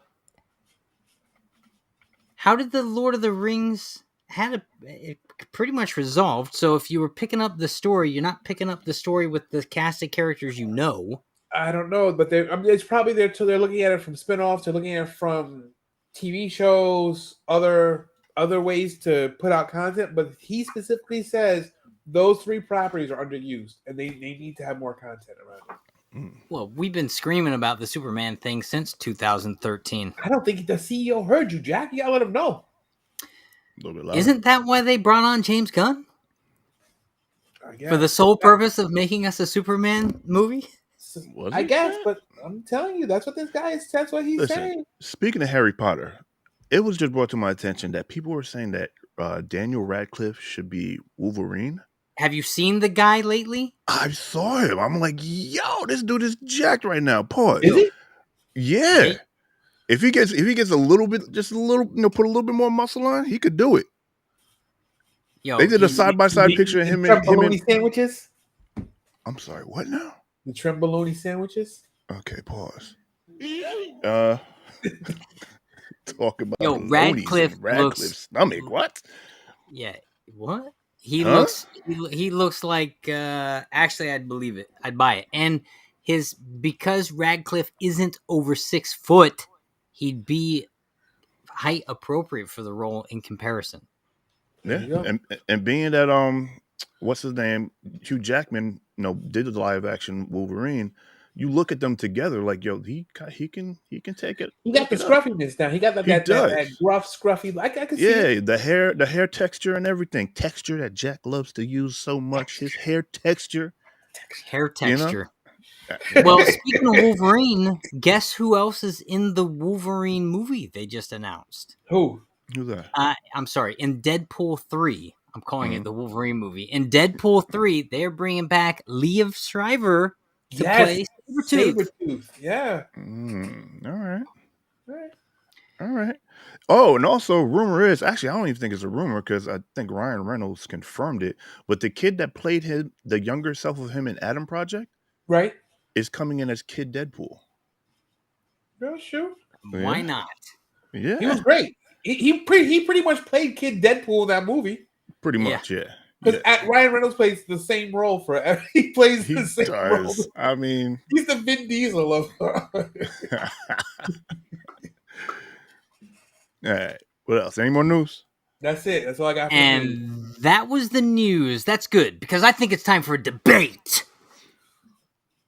how did the Lord of the Rings had it pretty much resolved? So if you were picking up the story, you're not picking up the story with the cast of characters you know. I don't know, but it's probably they're looking at it from spinoffs. They're looking at it from TV shows, other ways to put out content. But he specifically says those three properties are underused, and they need to have more content around it. Well, we've been screaming about the Superman thing since 2013. I don't think the CEO heard you, Jack. You gotta let him know. A little bit louder. Isn't that why they brought on James Gunn? I guess. For the sole purpose of making us a Superman movie? Was I it guess, that? but I'm telling you, that's what this guy is. That's what he's Listen, saying. speaking of Harry Potter, it was just brought to my attention that people were saying that Daniel Radcliffe should be Wolverine. Have you seen the guy lately? I saw him. I'm like, yo, this dude is jacked right now. Pause. Is he? Yeah. Yeah. If he gets a little bit, just a little, put a little bit more muscle on, he could do it. Yo, They did a he- side by side The picture of him and Tremboloni sandwiches. I'm sorry, what now? The Tremboloni sandwiches. Okay, pause. Uh talk about Yo, balonies Radcliffe in Radcliffe's stomach. What? yeah. What? He Huh? looks like actually I'd believe it. I'd buy it. And because Radcliffe isn't over 6 foot, he'd be height appropriate for the role in comparison. There Yeah. you go. And being that what's his name? Hugh Jackman, did the live action Wolverine. You look at them together, like, yo, he can take it. He got the take it up. scruffiness now. He got He that does. gruff, scruffy. I can see it. Yeah, the hair texture and everything. Texture that Jack loves to use so much. His hair texture. Hair You know? texture. Well, speaking of Wolverine, guess who else is in the Wolverine movie they just announced? Who? Who's that? I'm sorry, in Deadpool 3. I'm calling it the Wolverine movie. In Deadpool 3, they're bringing back Liev Schreiber to play Sabretooth. Sabretooth. Yeah. All right. Oh, and also, rumor is, actually, I don't even think it's a rumor because I think Ryan Reynolds confirmed it. But the kid that played him, the younger self of him in Adam Project, Right. is coming in as Kid Deadpool. No, sure. Why Yeah. not? Yeah, He was great. He pretty much played Kid Deadpool in that movie. pretty Yeah. much. Yeah. Because Ryan Reynolds plays the same role forever. He plays He the same role. does. I mean, He's the Vin Diesel of. all right. What else? Any more news? That's it. That's all I got for news. And that was the news. That's good because I think it's time for a debate.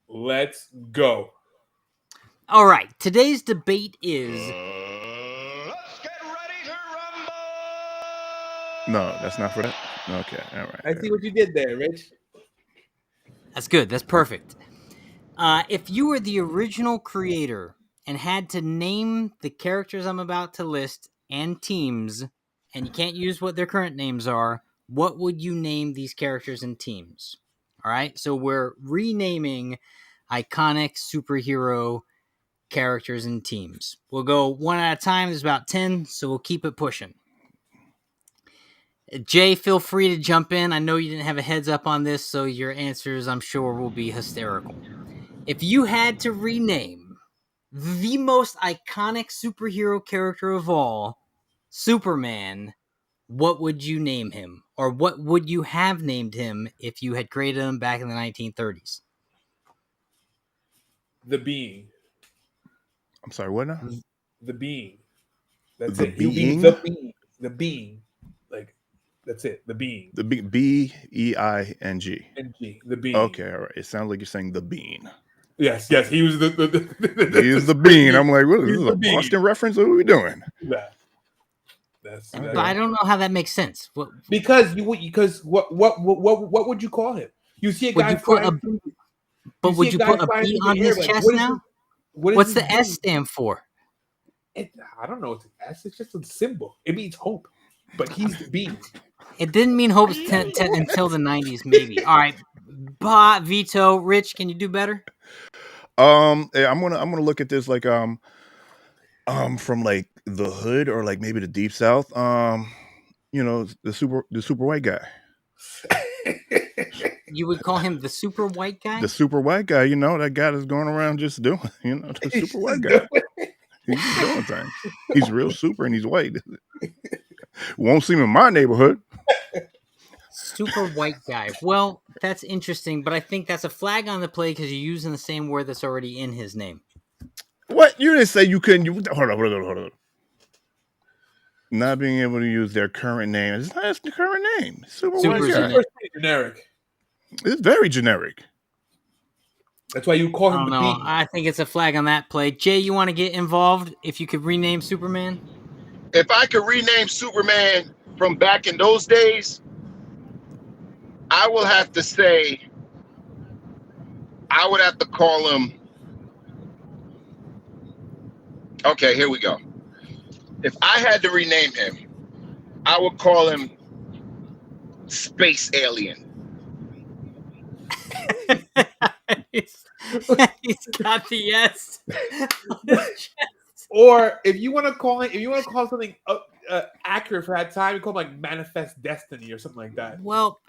Let's go. All right, today's debate is Let's get ready to rumble! No, that's not for that. Okay. All right. I see what you did there, Rich. that's good. That's perfect. If you were the original creator and had to name the characters I'm about to list and teams, and you can't use what their current names are, what would you name these characters and teams? All right, so we're renaming iconic superhero characters and teams. We'll go one at a time. There's about 10, so we'll keep it pushing. Jay, feel free to jump in. I know you didn't have a heads up on this, so your answers, I'm sure, will be hysterical. If you had to rename the most iconic superhero character of all, Superman, what would you name him? Or what would you have named him if you had created him back in the 1930s? The Being. I'm sorry. What now? The Being. That's The it. He'll be Being? the Being. The Being. Like, that's it. The Being. The BEING. NG. The Being. Okay. All right. It sounds like you're saying the bean. Yes. He was the He is the bean. I'm like, what is He's this? the A bean. Boston reference? What are we doing? That's But I don't know how that makes sense. What because what would you call him? You see a would guy you put flying a through- but see would a you guy put a flying B through on the air, his like, chest what is now? what is What's he the S doing? stand for? I don't know what the S. It's just a symbol. It means hope. But he's the Being. It didn't mean hopes until the 90s, maybe. All right, Vito, Rich, can you do better? Yeah, I'm gonna look at this like from like the hood or like maybe the deep south. The super white guy. You would call him the super white guy? The super white guy, that guy that's going around just doing, the He's super white just guy. He's just doing things. He's real super and he's white. Won't see him in my neighborhood. Super white guy. Well, that's interesting, but I think that's a flag on the play because you're using the same word that's already in his name. What? You didn't say you couldn't use. Hold on. Not being able to use their current name. It's not the current name. Super white Super's guy. in it. generic. It's very generic. That's why you call I him don't the know. Being. I think it's a flag on that play. Jay, you want to get involved if you could rename Superman? If I could rename Superman from back in those days, I will have to say I would have to call him. Okay, here we go. If I had to rename him, I would call him Space Alien. he's, he's got the S on his chest. Or if you want to call something accurate for that time, you call him like Manifest Destiny or something like that. Well,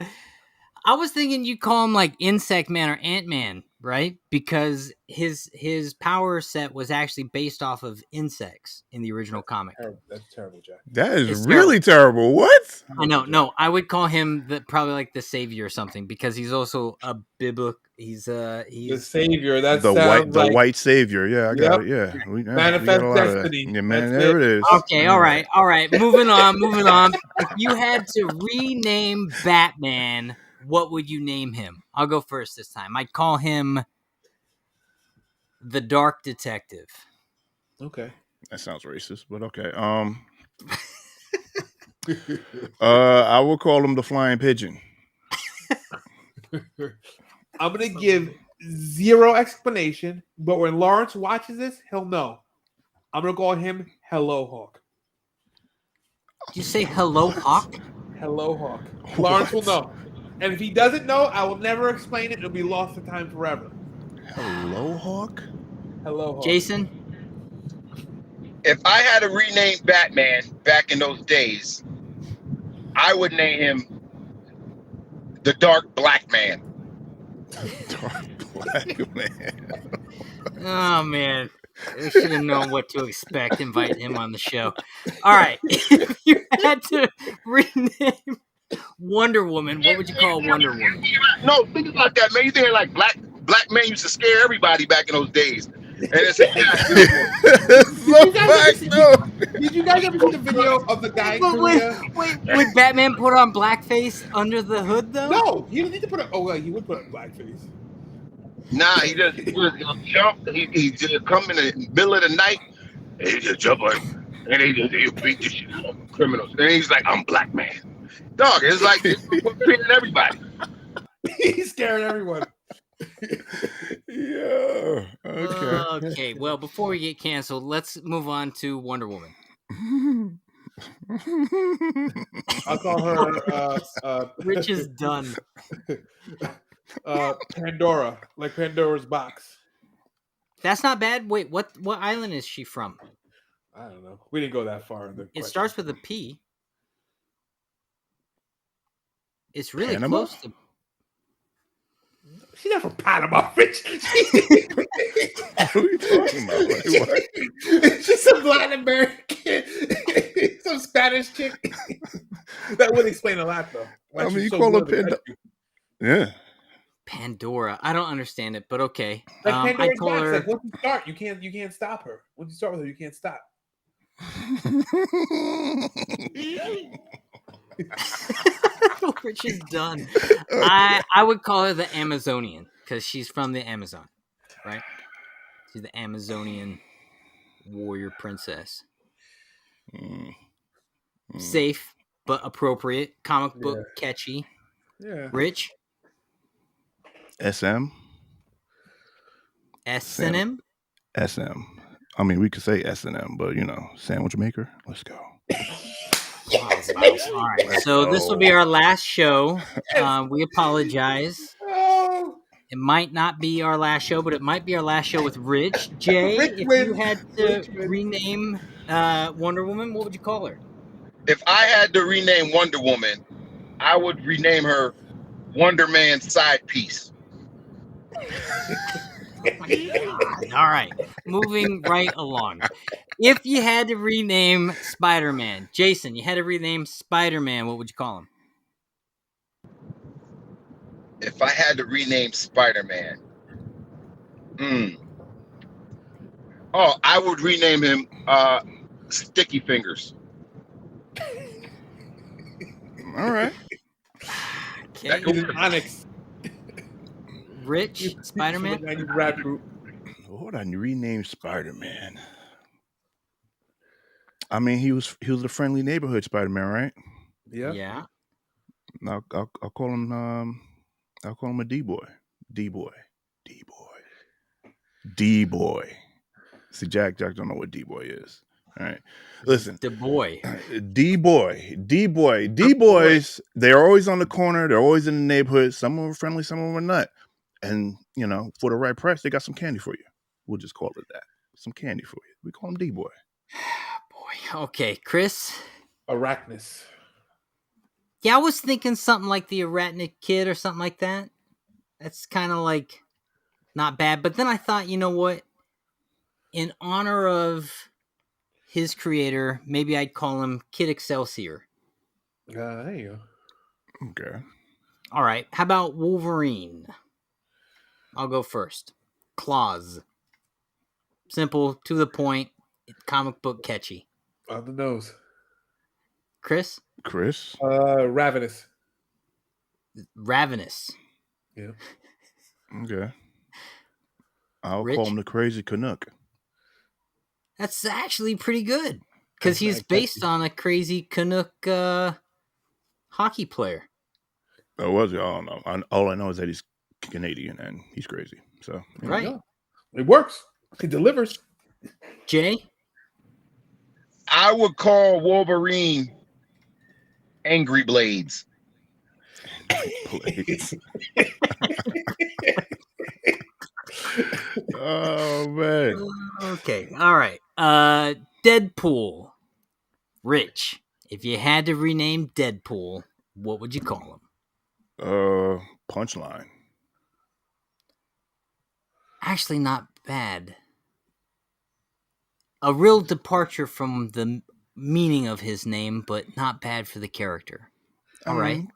I was thinking you call him like Insect Man or Ant Man, right? Because his power set was actually based off of insects in the original comic. That's terrible, Jack. That is It's really terrible. What? I know. No, I would call him probably like the savior or something because he's also a biblical. He's The savior. That the sounds like white savior. Yeah, I got it. Yeah, we Manifest got a lot of that. Destiny. Yeah, man, That's there it is. okay. All right. Moving on. If you had to rename Batman, what would you name him? I'll go first this time. I'd call him the Dark Detective. Okay. That sounds racist, but okay. I will call him the Flying Pigeon. I'm gonna give zero explanation, but when Lawrence watches this, he'll know. I'm gonna call him Hello Hawk. Did you say Hello Hawk? Hello Hawk. Lawrence will know. And if he doesn't know, I will never explain it. It'll be lost to time forever. Hello Hawk? Hello Hawk. Jason? If I had to rename Batman back in those days, I would name him the Dark Black Man. Dark Black Man. Oh, man. I should have known what to expect inviting him on the show. All right. If you had to rename Wonder Woman, what would you call Wonder Woman? No, think about that, man. You think like black men used to scare everybody back in those days. And it's Did you guys ever see the video of the guy in Korea? Wait, would Batman put on blackface under the hood, though? No, he didn't need to put on. Oh, well, he would put on blackface. Nah, he'll jump. He just come in the middle of the night and he just jump on, and he'll beat the shit out of criminals. And he's like, I'm black man. Dog, it's like we're treating everybody. He's scaring everyone. Yeah. Okay. Okay, well, before we get canceled, let's move on to Wonder Woman. I'll call her Rich is done. Pandora, like Pandora's box. That's not bad. Wait, what island is she from? I don't know. We didn't go that far. It starts with a P. It's really Panama? close to. She's not from Panama, Rich. What are you talking about? Like, what? She's some Latin American, some Spanish chick. That would explain a lot, though. I mean, you call her Pandora. Yeah. Pandora. I don't understand it, but okay. Like I Pandora's call box. her. Like once you start, you can't stop her. Once you start with her, you can't stop. Rich is done. I would call her the Amazonian because she's from the Amazon, right? She's the Amazonian warrior princess. Safe but appropriate. Comic book catchy. Yeah. Rich. SM. S&M. SM. I mean, we could say S&M, but sandwich maker. Let's go. Wow. All right. So this will be our last show. We apologize. It might not be our last show, but it might be our last show with Rich. Jay, if you had to rename Wonder Woman, what would you call her? If I had to rename Wonder Woman, I would rename her Wonder Man's side piece. All right. Moving right along. If you had to rename Spider-Man, Jason, you had to rename Spider-Man, what would you call him? If I had to rename Spider-Man, I would rename him Sticky Fingers. All right. Okay. Onyx. Rich, Spider-Man. What would I rename Spider-Man? I mean, he was a friendly neighborhood Spider-Man, right? Yeah. I'll call him a D-boy. D-boy. D-boy. See, Jack don't know what D-boy is. All right. Listen. The boy. D-boys, they're always on the corner. They're always in the neighborhood. Some of them are friendly, some of them are not. And, for the right price, they got some candy for you. We'll just call it that. Some candy for you. We call them D-boy. Boy. Okay, Chris? Arachnus. Yeah, I was thinking something like the Arachnid Kid or something like that. That's kind of like not bad. But then I thought, you know what? In honor of his creator, maybe I'd call him Kid Excelsior. There you go. Okay. All right. How about Wolverine? I'll go first. Claws. Simple, to the point, comic book catchy. On the nose. Chris? Ravenous. Ravenous. Yeah. Okay. I'll Rich? call him the Crazy Canuck. That's actually pretty good. Because he's based on a crazy Canuck hockey player. Oh, was he? I don't know. All I know is that he's Canadian and he's crazy. So right. It works. It delivers. Jay? I would call Wolverine Angry Blades. Blades. Oh, man. Okay. All right. Deadpool. Rich, if you had to rename Deadpool, what would you call him? Punchline. Actually, not bad. A real departure from the meaning of his name, but not bad for the character. All right.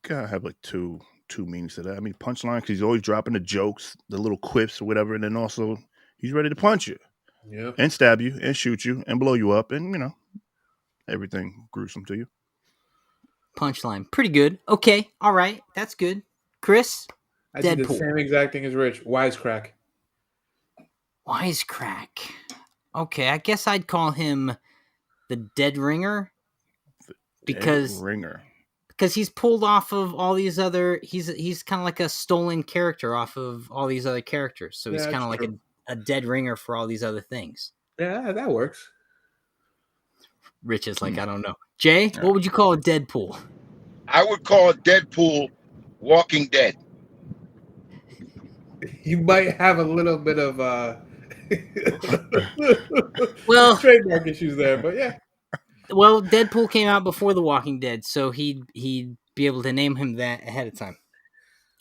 Gotta have like two meanings to that. I mean, punchline, because he's always dropping the jokes, the little quips or whatever, and then also he's ready to punch you. Yeah. And stab you and shoot you and blow you up and, everything gruesome to you. Punchline. Pretty good. Okay. All right. That's good. Chris? I did the same exact thing as Rich. Wisecrack. Okay. I guess I'd call him the Dead Ringer. Because he's pulled off of all these other... He's kind of like a stolen character off of all these other characters. So he's kind of like a dead ringer for all these other things. Yeah, that works. Rich is like, I don't know. Jay, what would you call a Deadpool? I would call Deadpool Walking Dead. You might have a little bit of trademark issues there, but yeah. Well, Deadpool came out before The Walking Dead, so he'd be able to name him that ahead of time.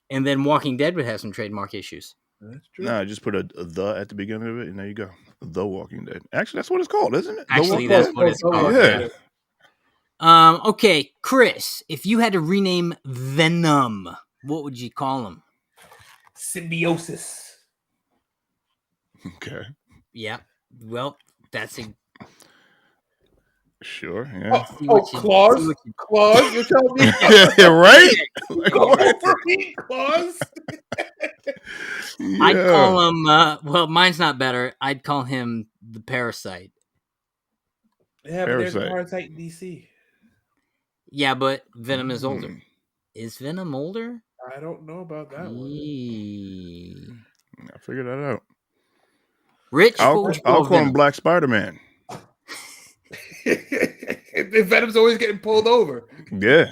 And then Walking Dead would have some trademark issues. That's true. No, just put a the at the beginning of it, and there you go. The Walking Dead. Actually, that's what it's called, isn't it? Actually, that's what it's called. Yeah. Okay, Chris, if you had to rename Venom, what would you call him? Symbiosis. Okay. Yeah. Well, that's a... Sure, yeah. Claws? Claws? You're telling me? Yeah, right? Like, Wolverine Claws? I'd call him, well, mine's not better. I'd call him the Parasite. Yeah, but there's a Parasite in DC. Yeah, but Venom is older. Is Venom older? I don't know about that one. I figured that out. Rich, I'll call him Black Spider-Man. Venom's always getting pulled over. Yeah,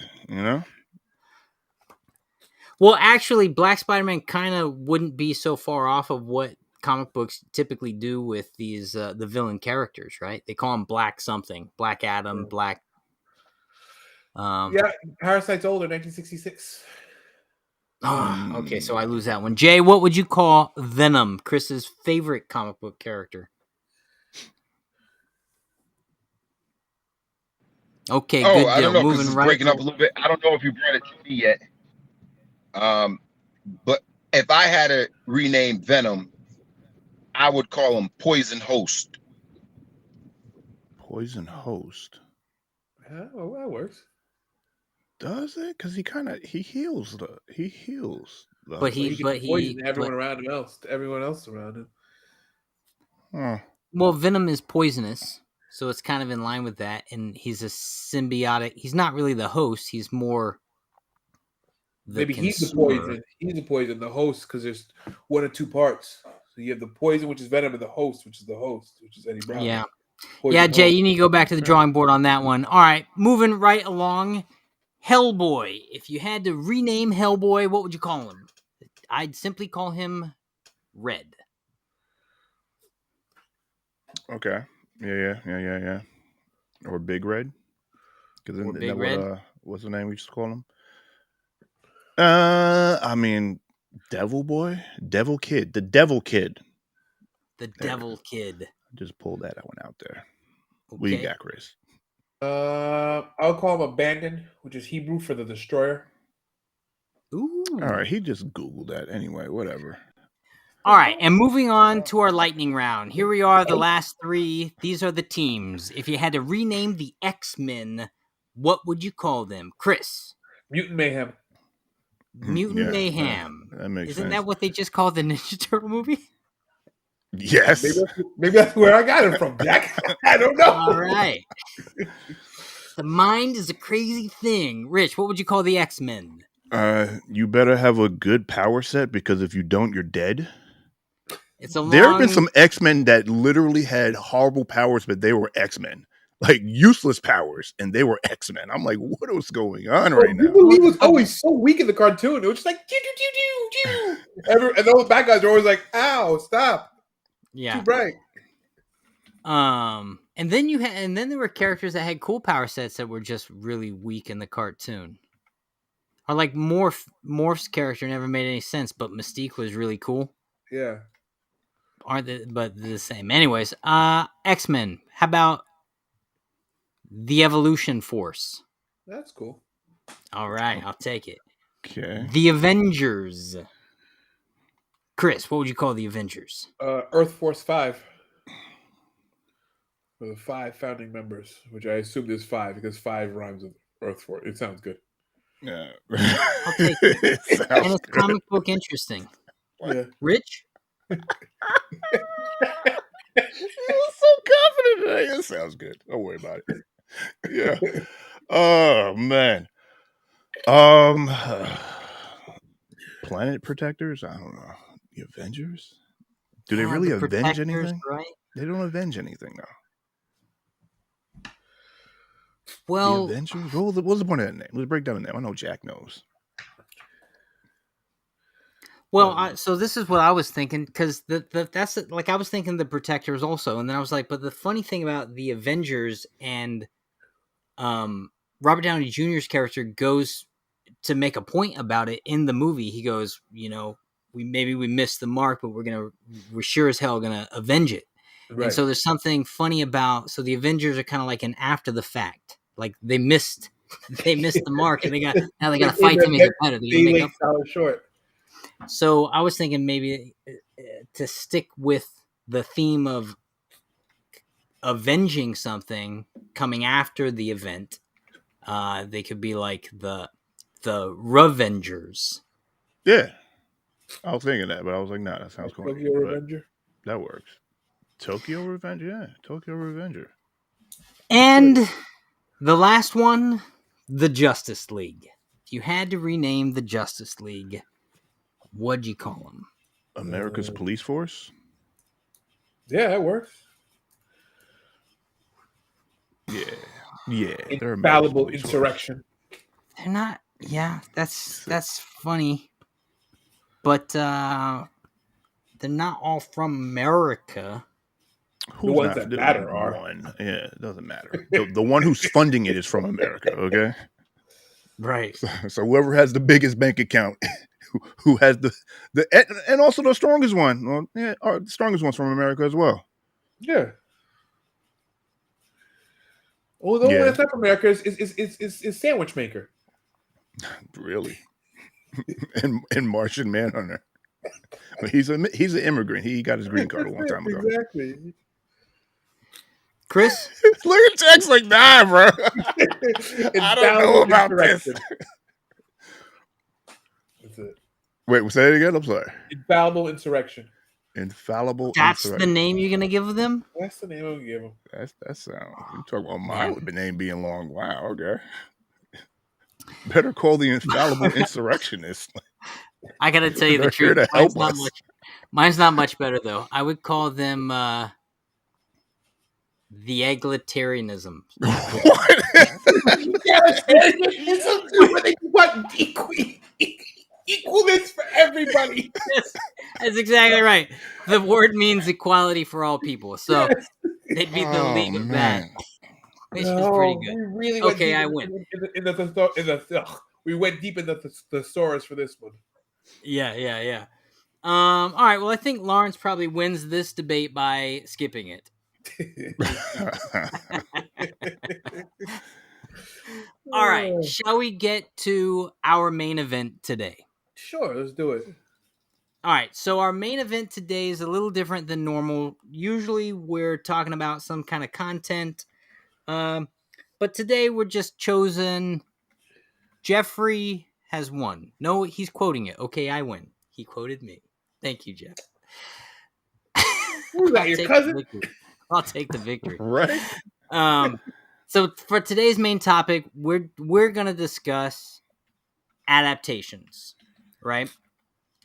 Well, actually, Black Spider-Man kind of wouldn't be so far off of what comic books typically do with these the villain characters, right? They call him Black something, Black Adam, Black. Yeah, Parasite's older, 1966. Okay, so I lose that one. Jay, what would you call Venom, Chris's favorite comic book character? Okay, good deal. I don't know, because it's right breaking up a little bit. I don't know if you brought it to me yet. But if I had to rename Venom, I would call him Poison Host. Poison Host. Yeah, well, that works. Does it? Because he heals but he poison everyone else around him. Huh. Well, Venom is poisonous, so it's kind of in line with that. And he's a symbiotic. He's not really the host. He's more the Maybe he's the consumer. poison. He's the poison. The host, because there's 1 or 2 parts. So you have the poison, which is Venom, and the host, which is Eddie Brock. Yeah. Poison Yeah, Jay, host. you need to go back to the drawing board on that one. All right, moving right along. Hellboy. If you had to rename Hellboy, what would you call him? I'd simply call him Red. Okay. Yeah. Or Big Red. Because Or isn't Big that what Red. what's the name we used to call him? I mean, Devil Boy, Devil Kid, the Devil Kid. The There. Devil Kid. Just pull that one out there. Okay. What you got, Chris? I'll call him Abandoned, which is Hebrew for the destroyer. Ooh. All right, he just Googled that anyway. Whatever. All right, and moving on to our lightning round. Here we are, the last 3. These are the teams. If you had to rename the X-Men, what would you call them? Chris. Mutant Mayhem. Mutant Yeah, Mayhem. that makes Isn't sense. that what they just called the Ninja Turtle movie? Yes. Maybe that's where I got it from, Jack. I don't know. All right. The mind is a crazy thing. Rich, what would you call the X-Men? You better have a good power set, because if you don't, you're dead. It's a There have been long... some X-Men that literally had horrible powers, but they were X-Men. Like useless powers, and they were X-Men. I'm like, what is going on right now? He was always so weak in the cartoon. It was just like, and all the bad guys are always like, ow, stop. Yeah. Too bright. And then there were characters that had cool power sets that were just really weak in the cartoon. Or like Morph's character never made any sense, but Mystique was really cool. Yeah. Aren't they? But they're the same. Anyways, X-Men. How about the Evolution Force? That's cool. All right, I'll take it. Okay. The Avengers. Chris, what would you call the Avengers? Earth Force 5. For the 5 founding members, which I assume there's 5 because 5 rhymes with Earth Force. It sounds good. Yeah. I'll take it. And it's comic book interesting. Yeah. Rich? You were so confident today. It sounds good. Don't worry about it. Yeah. Oh man. Planet Protectors? I don't know. The Avengers? Do they really the avenge Protectors, anything? right? They don't avenge anything though. Well, The Avengers? What was the point of that name? Let's break down the name. I know Jack knows. well, so this is what I was thinking, because that's like I was thinking the Protectors also, and then I was like, but the funny thing about the Avengers and Robert Downey Jr.'s character goes to make a point about it in the movie. He goes, we missed the mark, but we're sure as hell gonna avenge it. Right. And so there's something funny about, so the Avengers are kind of like an after the fact, like they missed the mark, and they got to fight to make it better. They make up for it. Short. So I was thinking maybe to stick with the theme of avenging something coming after the event, they could be like the Revengers. Yeah. I was thinking that, but I was like, nah, that sounds cool. Tokyo Revenger. That works. Tokyo Revenger? Yeah. Tokyo Revenger. And the last one, the Justice League. If you had to rename the Justice League, what'd you call them? America's Police Force? Yeah, that works. Yeah. They're Infallible Police insurrection. They're not. Yeah, that's funny, but they're not all from America. Who's the ones not, that matter are. One. Yeah, it doesn't matter. The one who's funding it is from America, okay? Right. So whoever has the biggest bank account, who has the and also the strongest one. Well, yeah, the strongest one's from America as well. Yeah. Well, the only one that's not from America is Sandwich Maker. Really? and Martian Manhunter. But he's an immigrant. He got his green card a long time ago. Exactly. Chris? Look at Jack's like, nah, bro. I don't know about this. That's it. Wait, say it again? I'm sorry. Infallible insurrection. Infallible That's insurrection. the name you're going to give them? That's the name I'll give them. That sounds. You talk about my name being long. Wow, okay. Better call the infallible insurrectionist. I gotta tell you the They're here truth. to help us. Mine's not much better though. I would call them the egalitarianism. What? Where they want equalness for everybody. Yes, that's exactly right. The word means equality for all people, so Yes. they'd be the Oh League of Bad, man. which is pretty No, good. we really went Okay, deep I win. we went deep in the thesaurus for this one. Yeah. All right. Well, I think Lawrence probably wins this debate by skipping it. All right. Shall we get to our main event today? Sure, let's do it. All right. So our main event today is a little different than normal. Usually we're talking about some kind of content. But today we're just chosen. Jeffrey has won. No, he's quoting it. Okay, I win. He quoted me. Thank you, Jeff. Who's that, your cousin? I'll take the victory. Right? So for today's main topic, we're gonna discuss adaptations, right?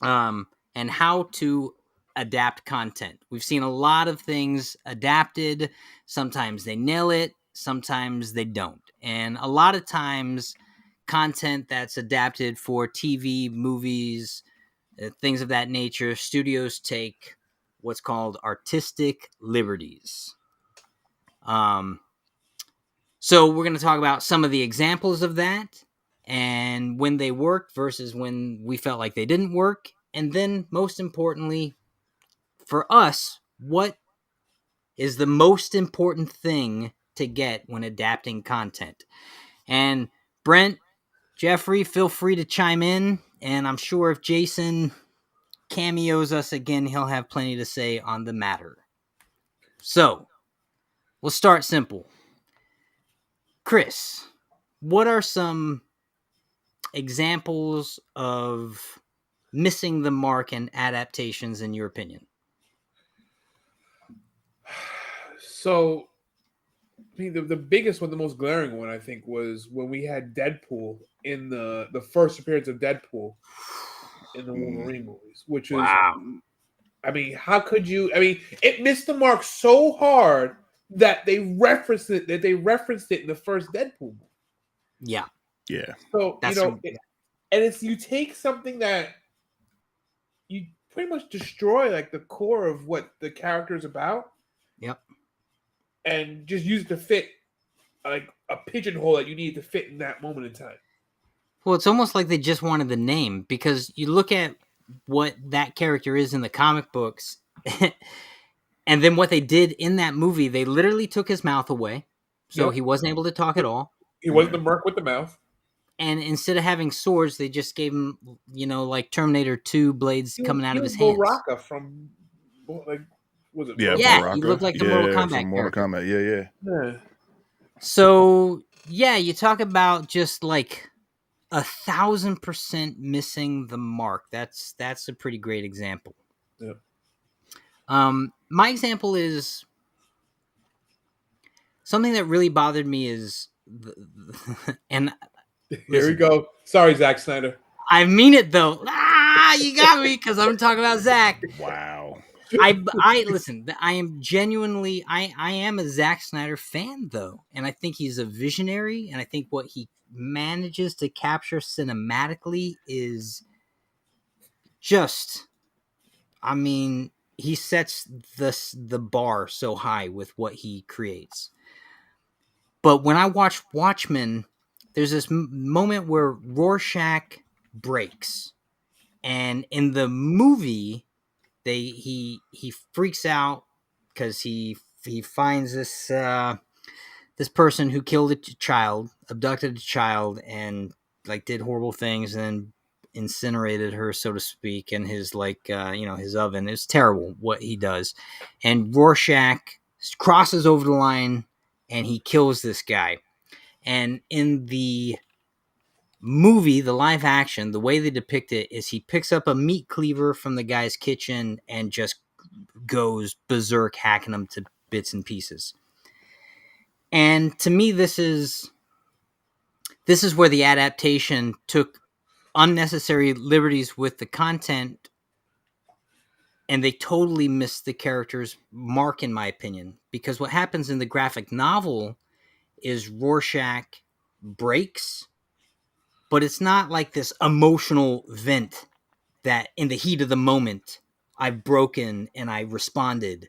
And how to adapt content. We've seen a lot of things adapted. Sometimes they nail it, sometimes they don't. And a lot of times, content that's adapted for TV, movies, things of that nature, studios take what's called artistic liberties. So we're going to talk about some of the examples of that and when they worked versus when we felt like they didn't work. And then, most importantly, for us, what is the most important thing to get when adapting content? And Brent, Jeffrey, feel free to chime in. And I'm sure if Jason cameos us again, he'll have plenty to say on the matter. So, we'll start simple. Chris, what are some examples of missing the mark in adaptations in your opinion? So, I mean, the biggest one, the most glaring one, I think, was when we had Deadpool in the first appearance of Deadpool in the Wolverine movies, which was, I mean, how could you? I mean, it missed the mark so hard that they referenced it. That they referenced it in the first Deadpool movie. Yeah. So That's and it's you take something that you pretty much destroy like the core of what the character is about. Yep. And just use it to fit like a pigeonhole that you need to fit in that moment in time. Well, it's almost like they just wanted the name because you look at what that character is in the comic books and then what they did in that movie, they literally took his mouth away. So he wasn't able to talk at all. He wasn't the merc with the mouth. And instead of having swords, they just gave him, like Terminator 2 blades coming out of his hands. Baraka from, like, was it? Yeah, Baraka. he looked like the Mortal Kombat from Mortal character. Kombat. Yeah. So, yeah, you talk about just like 1,000% missing the mark. That's a pretty great example. Yep. My example is something that really bothered me is, and here we go. Sorry, Zack Snyder. I mean it though. You got me because I'm talking about Zack. Wow. I listen. I am genuinely. I am a Zack Snyder fan though, and I think he's a visionary, and I think what he manages to capture cinematically is just. I mean, he sets the bar so high with what he creates. But when I watch Watchmen, there's this moment where Rorschach breaks, and in the movie, he freaks out because he finds this this person who killed a child, abducted a child, and like did horrible things, and then incinerated her, so to speak, in his his oven. It's terrible what he does, and Rorschach crosses over the line and he kills this guy. And in the movie, the live action, the way they depict it is he picks up a meat cleaver from the guy's kitchen and just goes berserk, hacking them to bits and pieces. And to me, this is this is where the adaptation took unnecessary liberties with the content, and they totally missed the character's mark, in my opinion. Because what happens in the graphic novel is Rorschach breaks, but it's not like this emotional vent that in the heat of the moment I've broken and I responded.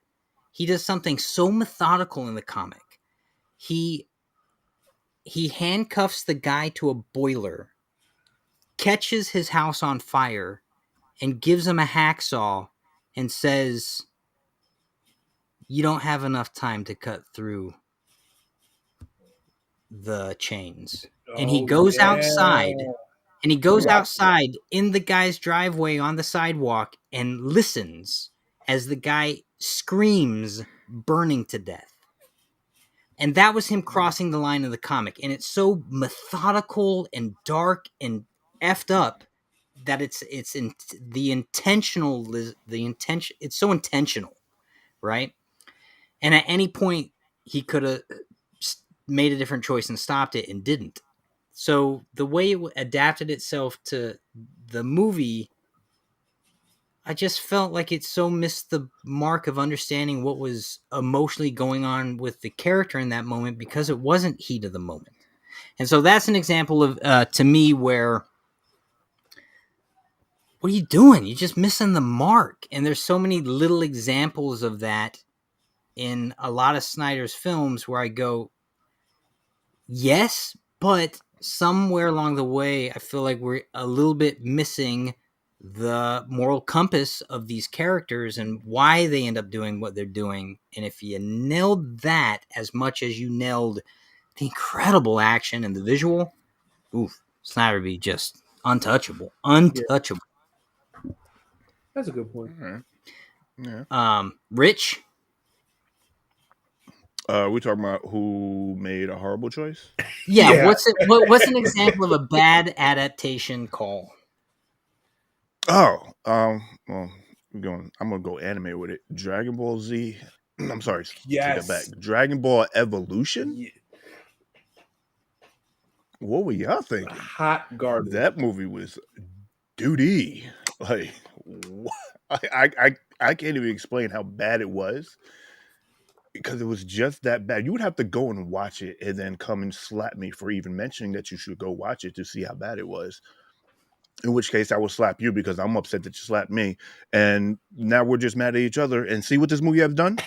He does something so methodical in the comic. He handcuffs the guy to a boiler, catches his house on fire, and gives him a hacksaw and says, "You don't have enough time to cut through the chains." And he Oh goes yeah. outside, and he goes Yeah. outside in the guy's driveway on the sidewalk and listens as the guy screams, burning to death. And that was him crossing the line of the comic. And it's so methodical and dark and effed up that it's in the intentional, it's so intentional, right? And at any point he could have made a different choice and stopped it and didn't. So the way it adapted itself to the movie, I just felt like it so missed the mark of understanding what was emotionally going on with the character in that moment, because it wasn't heat of the moment. And so that's an example of, to me, where, what are you doing? You're just missing the mark. And there's so many little examples of that in a lot of Snyder's films where I go, yes, but somewhere along the way, I feel like we're a little bit missing the moral compass of these characters and why they end up doing what they're doing. And if you nailed that as much as you nailed the incredible action and the visual, oof, Snyder would be just untouchable. Untouchable. That's a good point. All right. Yeah. Rich? We talking about who made a horrible choice? Yeah, Yeah. what's an example of a bad adaptation call? Oh, well, I'm gonna go anime with it. Dragon Ball Z. I'm sorry, take that back. Yes. Dragon Ball Evolution. Yeah. What were y'all thinking? Hot garbage. That movie was duty. Like, I can't even explain how bad it was, because it was just that bad. You would have to go and watch it and then come and slap me for even mentioning that you should go watch it to see how bad it was. In which case, I will slap you because I'm upset that you slapped me, and now we're just mad at each other. And see what this movie has done?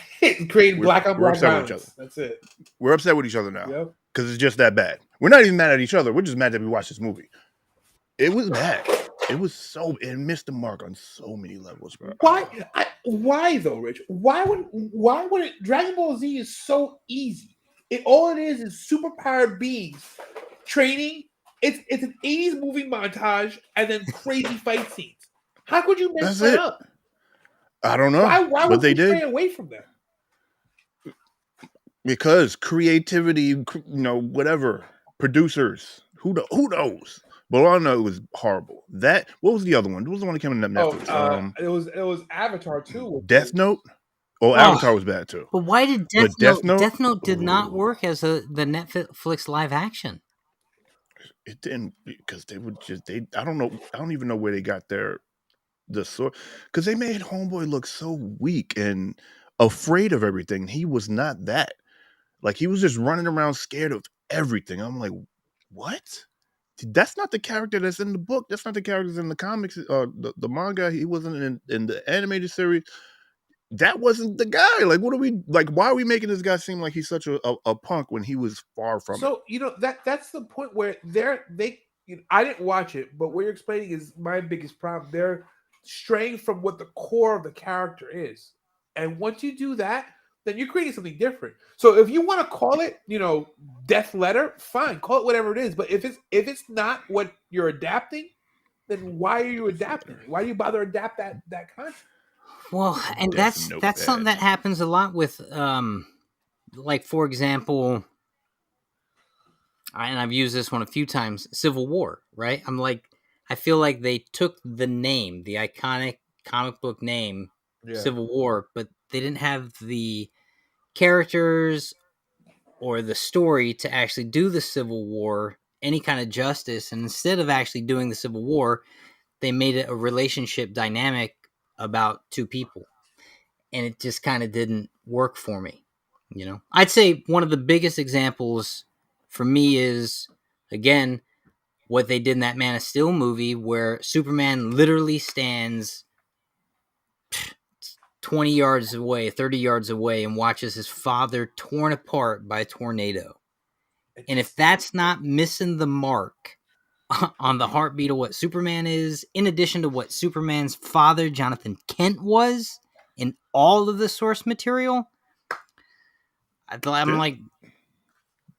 Creating black on black upset with each other. violence. That's it. We're upset with each other now Yep. because it's just that bad. We're not even mad at each other. We're just mad that we watched this movie. It was bad. It was it missed the mark on so many levels, bro. Why though, Rich? Why would it? Dragon Ball Z is so easy. All it is superpowered beings training. It's an 80s movie montage and then crazy fight scenes. How could you mess That's that it. up? I don't know. Why but would they you did stray away from that? because creativity, whatever. Producers, who knows? But all I know, it was horrible. What was the other one? What was the one that came on Netflix? It was Avatar too. Death Note. Oh, Oh. Avatar was bad too. But why did But Death Note? Death Note did not work as the Netflix live action? It didn't, because they would just I don't know. I don't even know where they got the sword, because they made Homeboy look so weak and afraid of everything. He was not that. Like, he was just running around scared of everything. I'm like, what? That's not the character that's in the book. That's not the character that's in the comics, the manga. He wasn't in the animated series. That wasn't the guy. Like, what are we like? Why are we making this guy seem like he's such a punk when he was far from it? So that's the point where I didn't watch it, but what you're explaining is my biggest problem. They're straying from what the core of the character is, and once you do that, then you're creating something different. So if you want to call it, Death Letter, fine, call it whatever it is. But if it's not what you're adapting, then why are you adapting it? Why do you bother adapt that content? Well, and that's something that happens a lot with, like, for example, and I've used this one a few times, Civil War, right? I feel like they took the name, the iconic comic book name, Civil War, but they didn't have the characters or the story to actually do the Civil War any kind of justice. And instead of actually doing the Civil War, they made it a relationship dynamic about two people. And it just kind of didn't work for me. I'd say one of the biggest examples for me is, again, what they did in that Man of Steel movie, where Superman literally stands 20 yards away, 30 yards away, and watches his father torn apart by a tornado. And if that's not missing the mark on the heartbeat of what Superman is, in addition to what Superman's father, Jonathan Kent, was in all of the source material, I'm like,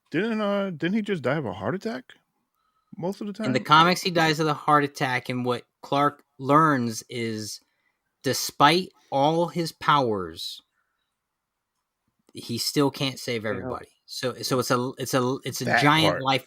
Didn't he just die of a heart attack most of the in the time? comics, he dies of a heart attack, and what Clark learns is, despite all his powers, he still can't save everybody. So it's a That giant part. life.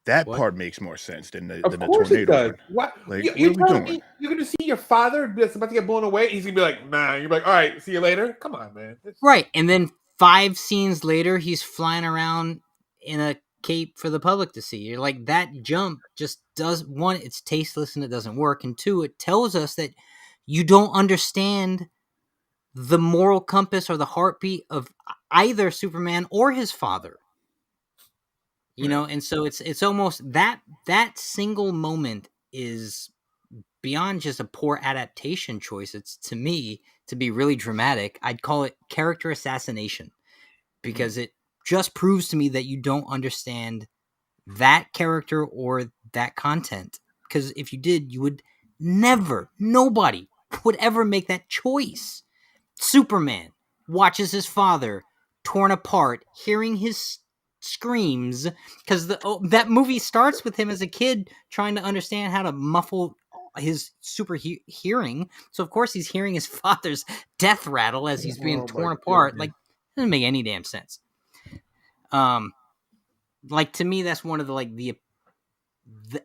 That What? part makes more sense than the Of course it tornado does. one. What? Like, You, what you're are we telling doing? me you're going to see your father that's about to get blown away? He's going to be like, nah. You're like, all right, see you later. Come on, man. Right, and then 5 scenes later, he's flying around in a cape for the public to see. You're like, that jump just does, one, it's tasteless and it doesn't work, and two, it tells us that you don't understand the moral compass or the heartbeat of either Superman or his father. And so it's almost that single moment is beyond just a poor adaptation choice. It's, to me, to be really dramatic, I'd call it character assassination, because it just proves to me that you don't understand that character or that content. Because if you did, you would never, nobody would ever make that choice. Superman watches his father torn apart, hearing his screams, because that movie starts with him as a kid trying to understand how to muffle his super hearing. So of course he's hearing his father's death rattle as he's being Oh my torn apart. goodness. Like, doesn't make any damn sense. Like, to me, that's one of the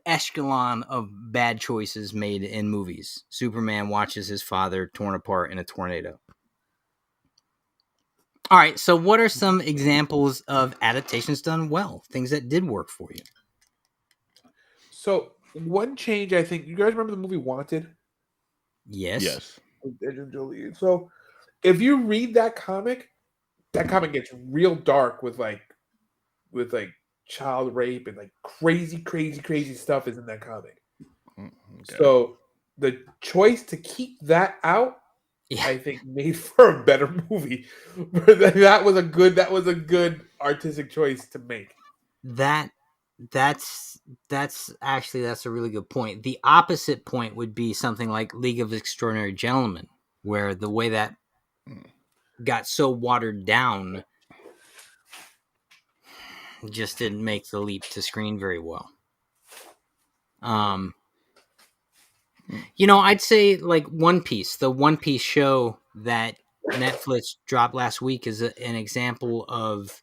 echelon of bad choices made in movies. Superman watches his father torn apart in a tornado. All right, so what are some examples of adaptations done well? Things that did work for you? So one change, I think, you guys remember the movie Wanted? Yes. Yes. With Angelina Jolie. So if you read that comic gets real dark with child rape and like crazy, crazy, crazy stuff is in that comic. Okay. So the choice to keep that out, Yeah. I think, made for a better movie. that was a good artistic choice to make. That's actually, that's a really good point. The opposite point would be something like League of Extraordinary Gentlemen, where the way that got so watered down just didn't make the leap to screen very well. I'd say like One Piece, the One Piece show that Netflix dropped last week, is an example of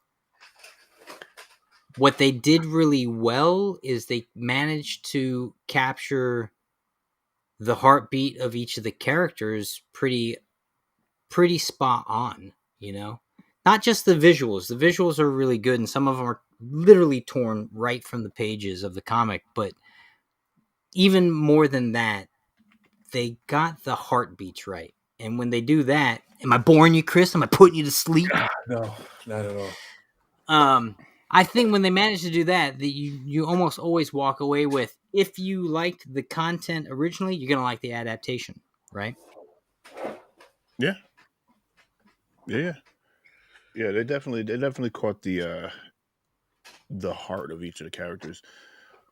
what they did really well. Is they managed to capture the heartbeat of each of the characters pretty spot on, not just the visuals. The visuals are really good, and some of them are literally torn right from the pages of the comic, but even more than that, they got the heartbeats right. And when they do that, am I boring you, Chris? Am I putting you to sleep? No, not at all. I think when they manage to do that, you almost always walk away with, if you liked the content originally, you're gonna like the adaptation, right? Yeah. Yeah. Yeah. They definitely caught the heart of each of the characters.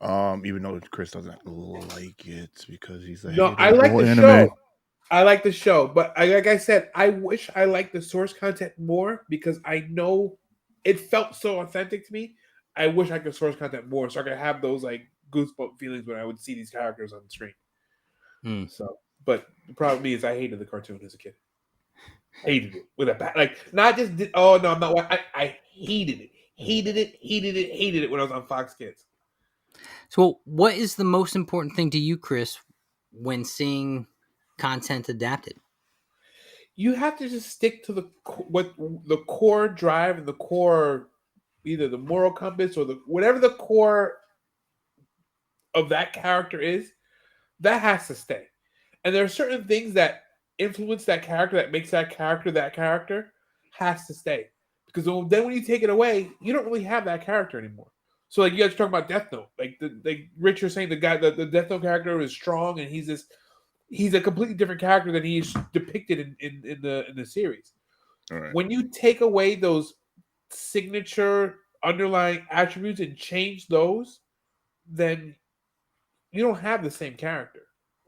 Even though Chris doesn't like it because he's a No, hater I of like all the anime. show. I like the show, but like I said, I wish I liked the source content more because I know it felt so authentic to me. I wish I could source content more so I could have those like goosebump feelings when I would see these characters on the screen. Hmm. So, but the problem is, I hated the cartoon as a kid. Hated it with a not just oh no, I'm not. I hated it, hated it when I was on Fox Kids. So, what is the most important thing to you, Chris, when seeing content adapted? You have to just stick to what the core drive and the core, either the moral compass or the whatever the core of that character is, that has to stay. And there are certain things that influence that character, that makes that character, has to stay. Because then when you take it away, you don't really have that character anymore. So like you guys are talking about Death Note, like Rich, you're saying the Death Note character is strong and he's a completely different character than he's depicted in the series. Right. When you take away those signature underlying attributes and change those, then you don't have the same character.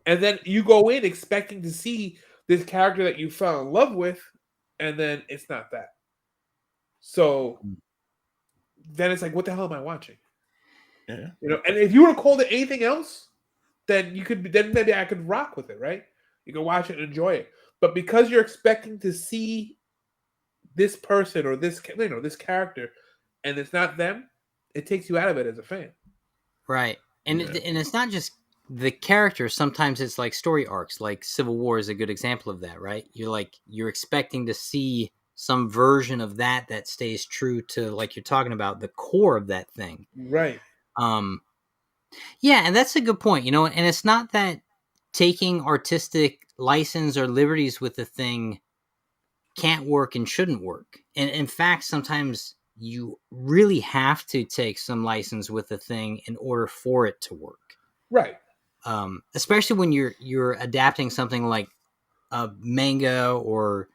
And then you go in expecting to see this character that you fell in love with, and then it's not that. So then it's like, what the hell am I watching? Yeah. And if you would have called it anything else, then then maybe I could rock with it, right? You can watch it and enjoy it. But because you're expecting to see this person or this character, and it's not them, it takes you out of it as a fan. Right. And Yeah. and it's not just the character. Sometimes it's like story arcs. Like Civil War is a good example of that, right? You're expecting to see some version of that stays true to, like you're talking about, the core of that thing. Right. Yeah, and that's a good point, and it's not that taking artistic license or liberties with the thing can't work and shouldn't work. And in fact, sometimes you really have to take some license with the thing in order for it to work. Right. Especially when you're adapting something like a manga or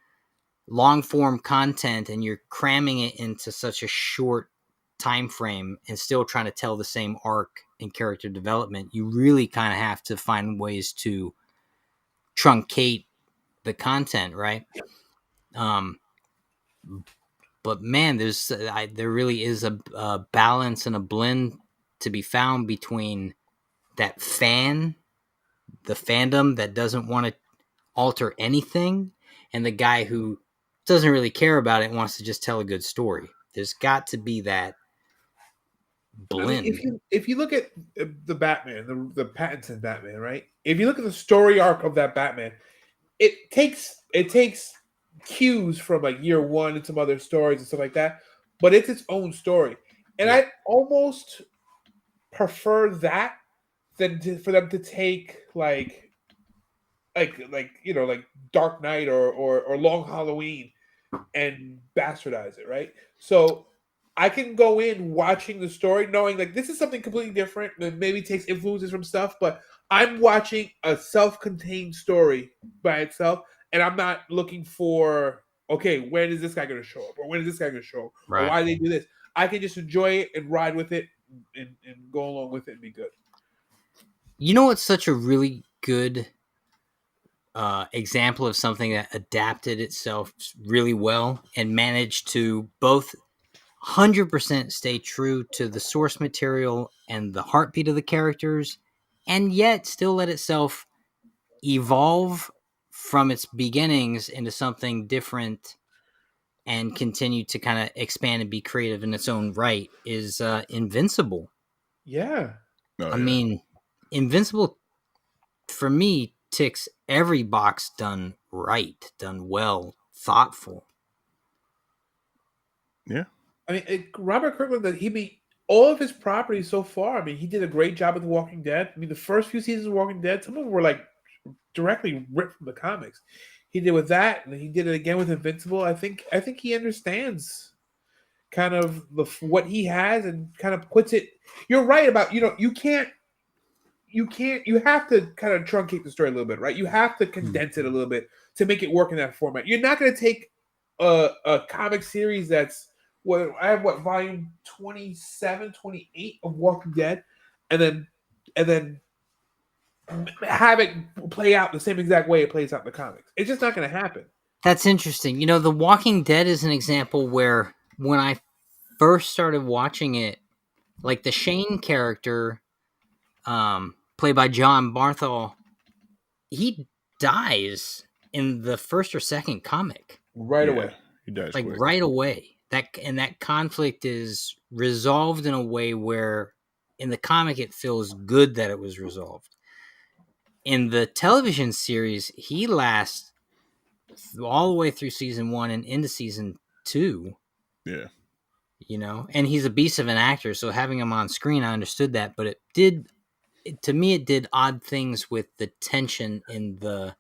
long form content and you're cramming it into such a short time frame and still trying to tell the same arc and character development. You really kind of have to find ways to truncate the content, right? But man, there really is a balance and a blend to be found between that the fandom that doesn't want to alter anything, and the guy who doesn't really care about it and wants to just tell a good story. There's got to be that blend. I mean, if you look at the Batman, the Pattinson Batman, right? If you look at the story arc of that Batman, it takes cues from like Year One and some other stories and stuff like that, but it's its own story. And Yeah. I almost prefer that than for them to take like Dark Knight or Long Halloween and bastardize it, right? So I can go in watching the story knowing like this is something completely different that maybe takes influences from stuff, but I'm watching a self-contained story by itself, and I'm not looking for, okay, when is this guy going to show up, or when is this guy going to show up, or Right. why do they do this? I can just enjoy it and ride with it and go along with it and be good. You know what's such a really good example of something that adapted itself really well and managed to both 100% stay true to the source material and the heartbeat of the characters, and yet still let itself evolve from its beginnings into something different and continue to kind of expand and be creative in its own right, is Invincible. Yeah. Oh, I yeah. mean, Invincible, for me, ticks every box done right, done well, thoughtful. Yeah. I mean, Robert Kirkland, that he made all of his properties so far. I mean, he did a great job with The Walking Dead. I mean, the first few seasons of Walking Dead, some of them were like directly ripped from the comics. He did with that, and he did it again with Invincible. I think he understands kind of what he has and kind of puts it. You're right about you have to kind of truncate the story a little bit, right? You have to condense it a little bit to make it work in that format. You're not going to take a comic series that's I have volume 27, 28 of Walking Dead, and then have it play out the same exact way it plays out in the comics. It's just not going to happen. That's interesting. The Walking Dead is an example where when I first started watching it, like the Shane character, played by John Barthol, he dies in the first or second comic, Right Yeah. away. He dies like quick. right away. That conflict is resolved in a way where in the comic it feels good that it was resolved. In the television series, he lasts all the way through season 1 and into season 2. Yeah. And he's a beast of an actor, so having him on screen, I understood that, but it did to me it did odd things with the tension in the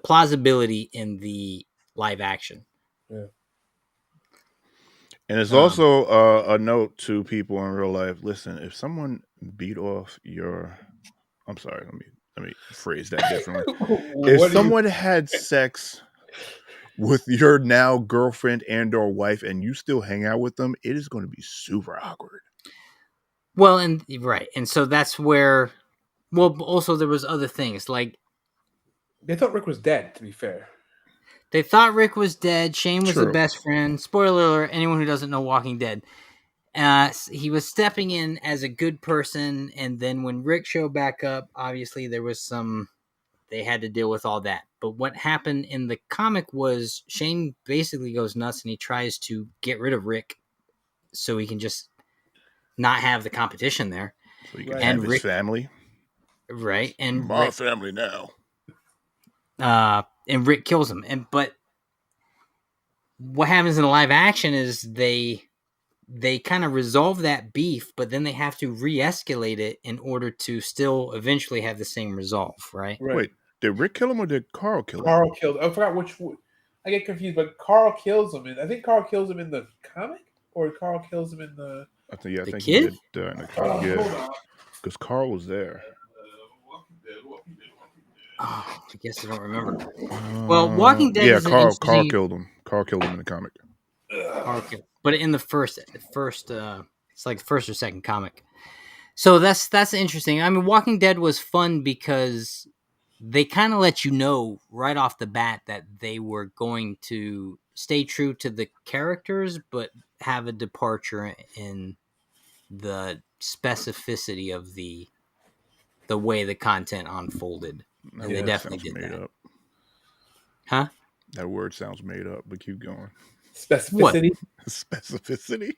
plausibility in the live action. Yeah. And it's Um, also a note to people in real life. Listen, if someone beat off your, I'm sorry, let me phrase that differently. If What do you? someone had sex with your now girlfriend and or wife, and you still hang out with them, it is going to be super awkward. well, and right, and so that's where. Well, also there was other things like They thought Rick was dead. To be fair. they thought Rick was dead. Shane was the True. best friend. Spoiler alert: anyone who doesn't know Walking Dead. He was stepping in as a good person, and then when Rick showed back up, obviously there was some. They had to deal with all that. But what happened in the comic was Shane basically goes nuts and he tries to get rid of Rick so he can just not have the competition there. So you can Right. have And his Rick, family. right? My family now. And Rick kills him. But what happens in the live action is they kind of resolve that beef, but then they have to re-escalate it in order to still eventually have the same resolve, right? Right. Wait, did Rick kill him or did Carl kill him? Carl killed. I forgot which. I get confused, but Carl kills him. I think Carl kills him in the comic, or Carl kills him in the. I think The he kid? did in the Hold comic. on. Yeah, because Carl was there. Oh, I guess I don't remember. Well, Walking Dead Yeah, is an Carl interesting killed him. Carl killed him in the comic. Carl, but in the first, it's like the first or second comic. So that's interesting. I mean, Walking Dead was fun because they kind of let you know right off the bat that they were going to stay true to the characters, but have a departure in the specificity of the way the content unfolded, That and they word definitely sounds did made that. up. Huh? That word sounds made up, but keep going. Specificity. Specificity.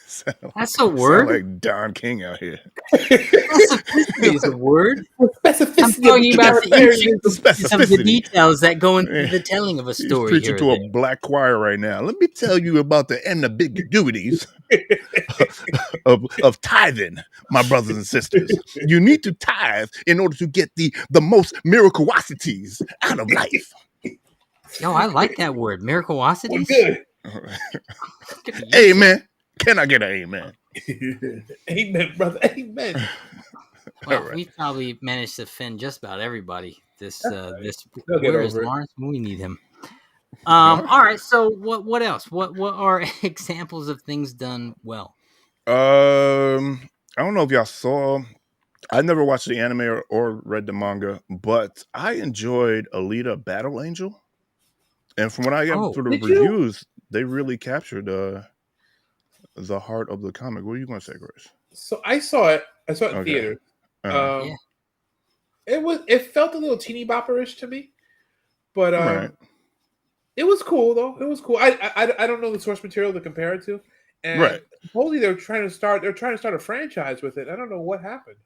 sound, That's a sound word. like Don King out here. Specificity is a word. I'm Specificity of talking the about the characters. intricacies of the Specificity. details that go into Yeah. the telling of a He's story preaching here or to a there. black choir right now. Let me tell you about the ambiguities of tithing, my brothers and sisters. You need to tithe in order to get the most miraculosities out of life. Yo, I like that word, We're miracleosities. good. Amen. Can I get an amen? Amen, brother. Amen. Well, Right. we probably managed to offend just about everybody. This They'll get where is over it. Lawrence? We need him. What? All right. So what else? What are examples of things done well? I don't know if y'all saw. I never watched the anime or read the manga, but I enjoyed Alita Battle Angel. And from what I got Oh, through the Did you? reviews, they really captured the heart of the comic. What are you going to say, Grace? So I saw it. I saw it in Okay. theater. yeah. It felt a little teeny bopperish to me, but Right. it was cool though. It was cool. I don't know the source material to compare it to, and Right. supposedly they're trying to start a franchise with it. I don't know what happened.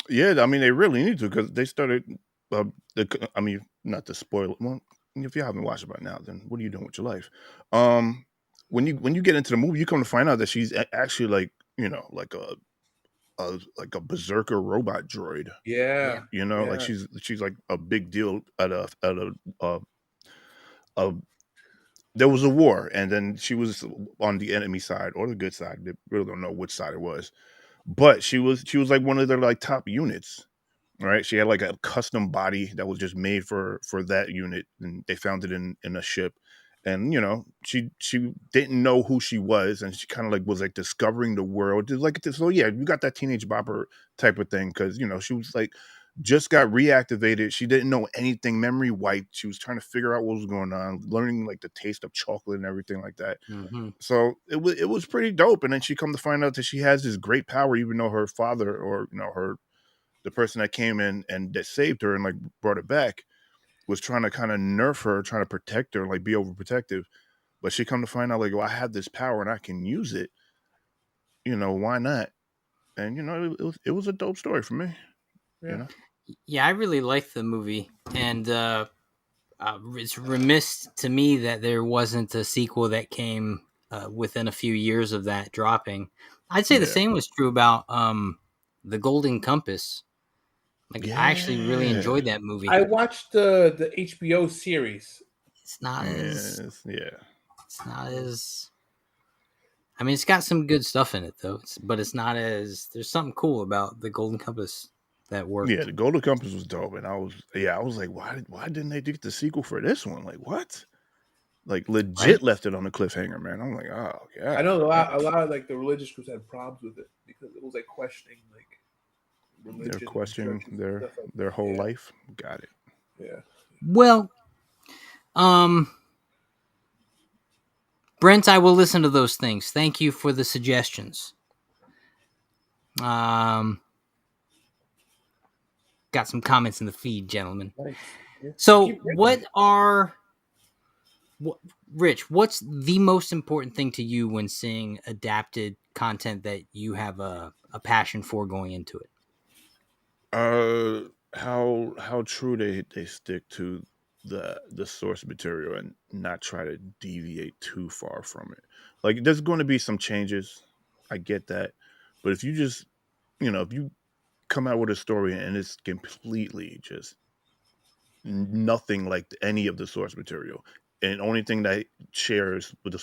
Yeah, I mean, they really need to because they started. I mean, not to spoil it. Well, if you haven't watched it by now, then what are you doing with your life? When you get into the movie, you come to find out that she's actually like like a berserker robot droid. Yeah, Like yeah. she's like a big deal a there was a war, and then she was on the enemy side or the good side. They really don't know which side it was, but she was like one of their like top units. Right, she had like a custom body that was just made for that unit, and they found it in a ship. And she didn't know who she was, and she kind of like was like discovering the world. Just like this, so yeah, you got that teenage bopper type of thing because she was like just got reactivated. She didn't know anything, memory wiped. She was trying to figure out what was going on, learning like the taste of chocolate and everything like that. Mm-hmm. So it was pretty dope. And then she come to find out that she has this great power, even though her father or her the person that came in and that saved her and like brought it back was trying to kind of nerf her, trying to protect her, like be overprotective. But she come to find out like, well, I have this power and I can use it. Why not? And it was a dope story for me. Yeah. Yeah, I really liked the movie, and it's remiss to me that there wasn't a sequel that came within a few years of that dropping. I'd say the Yeah. same was true about the Golden Compass. Like I actually really Yeah. enjoyed that movie. I watched the HBO series. It's not as Yeah. it's not as. I mean, it's got some good stuff in it though, but it's not as. There's something cool about the Golden Compass that worked. Yeah, the Golden Compass was dope, and I was like, why didn't they get the sequel for this one? Like what? Like legit Right? left it on the cliffhanger, man. I'm like, oh I god. know a lot of like the religious groups had problems with it because it was like questioning like They're religion and questioning churches and stuff like their whole that. life. Got it. Yeah. Well, Brent, I will listen to those things. Thank you for the suggestions. Got some comments in the feed, gentlemen. Nice. Yeah. So, Keep drinking. Rich, what's the most important thing to you when seeing adapted content that you have a passion for going into it? How true they stick to the source material and not try to deviate too far from it. Like there's going to be some changes. I get that. But if you just, if you come out with a story and it's completely just nothing like any of the source material, and only thing that shares with the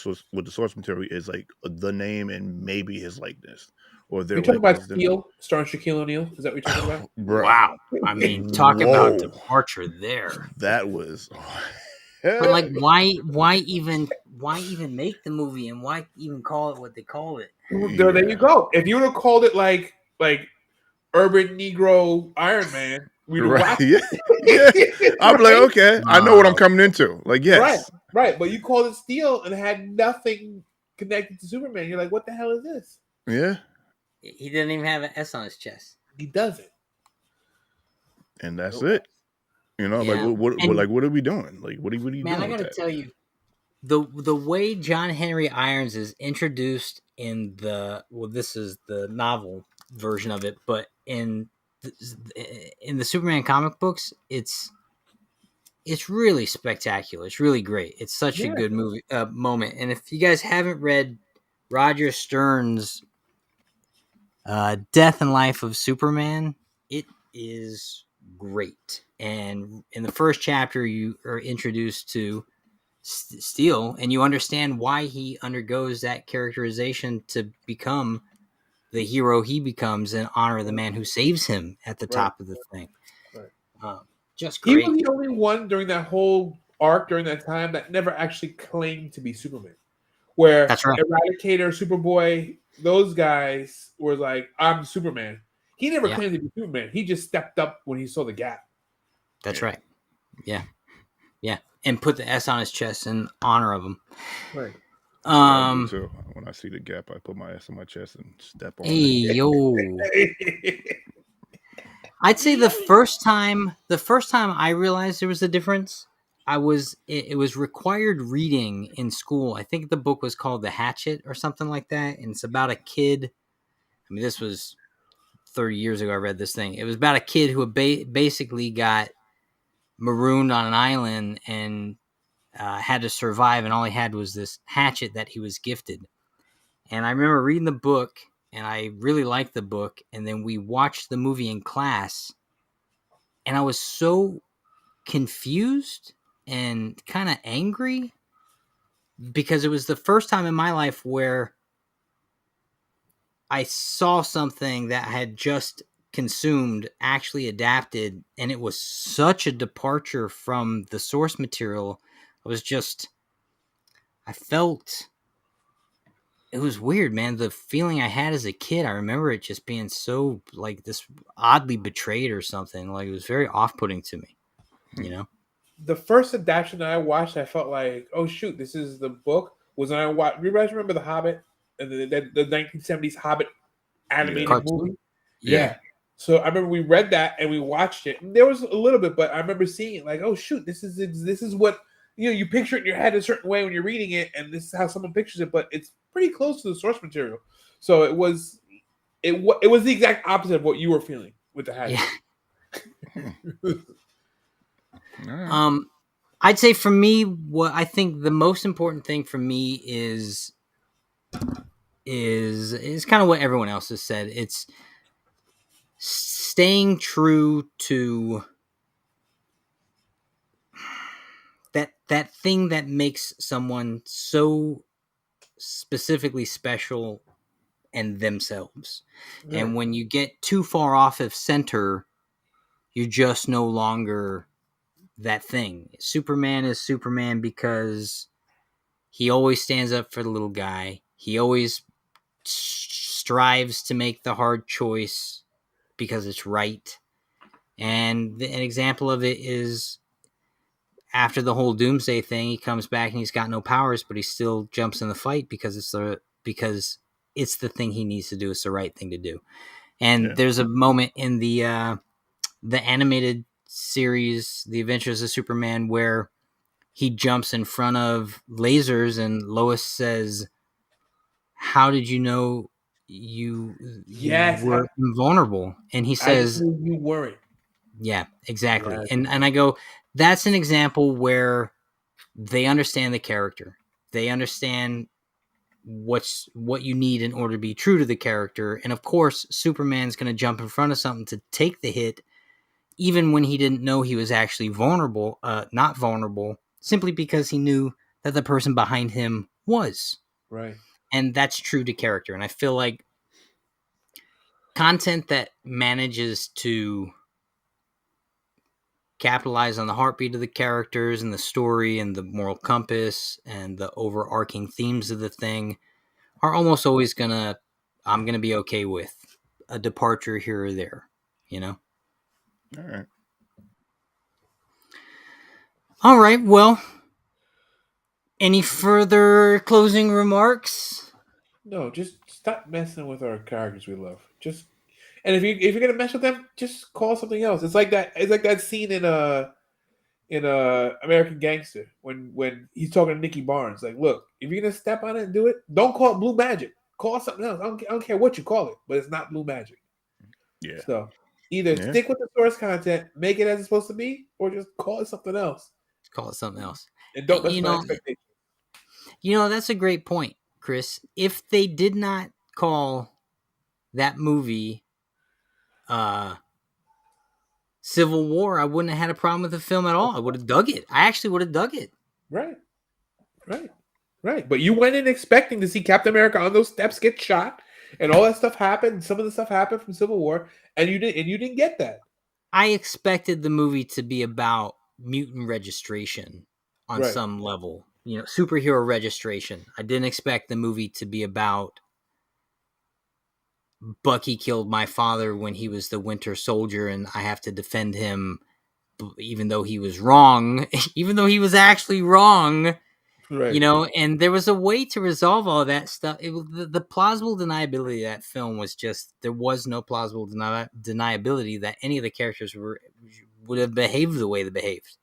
source material is like the name and maybe his likeness or Are their you talking about likeness, then Steel, starring Shaquille O'Neal? Is that what you're talking about? bruh, Wow. I mean, talk about whoa, departure there. that was But like why even make the movie and why even call it what they call it? There you yeah, go. If you would have called it like Urban Negro Iron Man, we'd have right, watched yeah, yeah. it. I'm like, Right? okay, I know what I'm coming into. Like, Right, yes, right. But you called it Steel and it had nothing connected to Superman. You're like, what the hell is this? yeah, He didn't even have an S on his chest. He doesn't. and that's Nope. it. Like Yeah. like And what are we doing? Like, what are you man, doing I with gotta that? tell you, the way John Henry Irons is introduced in this is the novel version of it, but in the Superman comic books, it's really spectacular. It's really great. It's such a Yeah. good movie moment. And if you guys haven't read Roger Stern's Death and Life of Superman, it is great. And in the first chapter, you are introduced to Steel, and you understand why he undergoes that characterization to become the hero he becomes in honor of the man who saves him at the Right. top of the thing. Right. Just He great. was the only one during that whole arc during that time that never actually claimed to be Superman. Where That's right. Eradicator, Superboy, those guys were like, I'm Superman. He never Yeah. claimed to be Superman. He just stepped up when he saw the gap. That's Yeah. right. Yeah. Yeah. And put the S on his chest in honor of him. Right. That's what I do too. When I see the gap, I put my ass on my chest and step on Hey, it. yo. I'd say the first time I realized there was a difference, it was required reading in school. I think the book was called The Hatchet or something like that, and it's about a kid. I mean, this was 30 years ago. I read this thing. It was about a kid who basically got marooned on an island and had to survive, and all he had was this hatchet that he was gifted. And I remember reading the book, and I really liked the book. And then we watched the movie in class, and I was so confused and kind of angry because it was the first time in my life where I saw something that I had just consumed actually adapted, and it was such a departure from the source material. I felt it was weird, man. The feeling I had as a kid, I remember it just being so like this oddly betrayed or something. Like it was very off-putting to me, you know? The first adaptation that I watched, I felt like, oh shoot, this is the book. Was when I watched. You guys remember the Hobbit, and the 1970s Hobbit animated Cartoon? movie? Yeah. So I remember we read that and we watched it. And there was a little bit, but I remember seeing it like, oh shoot, this is what you picture it in your head a certain way when you're reading it, and this is how someone pictures it. But it's pretty close to the source material. So it was the exact opposite of what you were feeling with the Hatchet. Yeah. I'd say for me, what I think the most important thing for me is kind of what everyone else has said. It's staying true to that thing that makes someone so specifically special and themselves. Right. And when you get too far off of center, you're just no longer that thing. Superman is Superman because he always stands up for the little guy. He always strives to make the hard choice because it's right. And an example of it is after the whole Doomsday thing, he comes back and he's got no powers, but he still jumps in the fight because it's the thing he needs to do. It's the right thing to do. And Yeah. there's a moment in the animated series, The Adventures of Superman, where he jumps in front of lasers, and Lois says, "How did you know you Yes, were invulnerable?" And he I just says, knew you weren't. "Yeah, exactly." Yes. And I go, "That's an example where they understand the character. They understand what you need in order to be true to the character. And of course, Superman's going to jump in front of something to take the hit, even when he didn't know he was actually vulnerable, not vulnerable, simply because he knew that the person behind him was. Right. And that's true to character. And I feel like content that manages to capitalize on the heartbeat of the characters and the story and the moral compass and the overarching themes of the thing are almost always I'm gonna be okay with a departure here or there, you know? All right. All right, well, any further closing remarks? No, just stop messing with our characters we love. Just and if you're gonna mess with them, just call something else. It's like that. It's like that scene in American Gangster when he's talking to Nicky Barnes. Like, look, if you're gonna step on it and do it, don't call it blue magic. Call it something else. I don't care what you call it, but it's not blue magic. Yeah. So either Yeah. stick with the source content, make it as it's supposed to be, or just call it something else. Call it something else. And don't mess You with my know, expectations. that's a great point, Chris. If they did not call that movie Civil War, I wouldn't have had a problem with the film at all. I would have dug it. I actually would have dug it. Right. Right. Right. But you went in expecting to see Captain America on those steps get shot and all that stuff happened. Some of the stuff happened from Civil War, and you didn't get that. I expected the movie to be about mutant registration on Right. some level, superhero registration. I didn't expect the movie to be about Bucky killed my father when he was the Winter Soldier and I have to defend him even though he was wrong, even though he was actually wrong. Right. And there was a way to resolve all that stuff. The plausible deniability of that film was just, there was no plausible deniability that any of the characters would have behaved the way they behaved.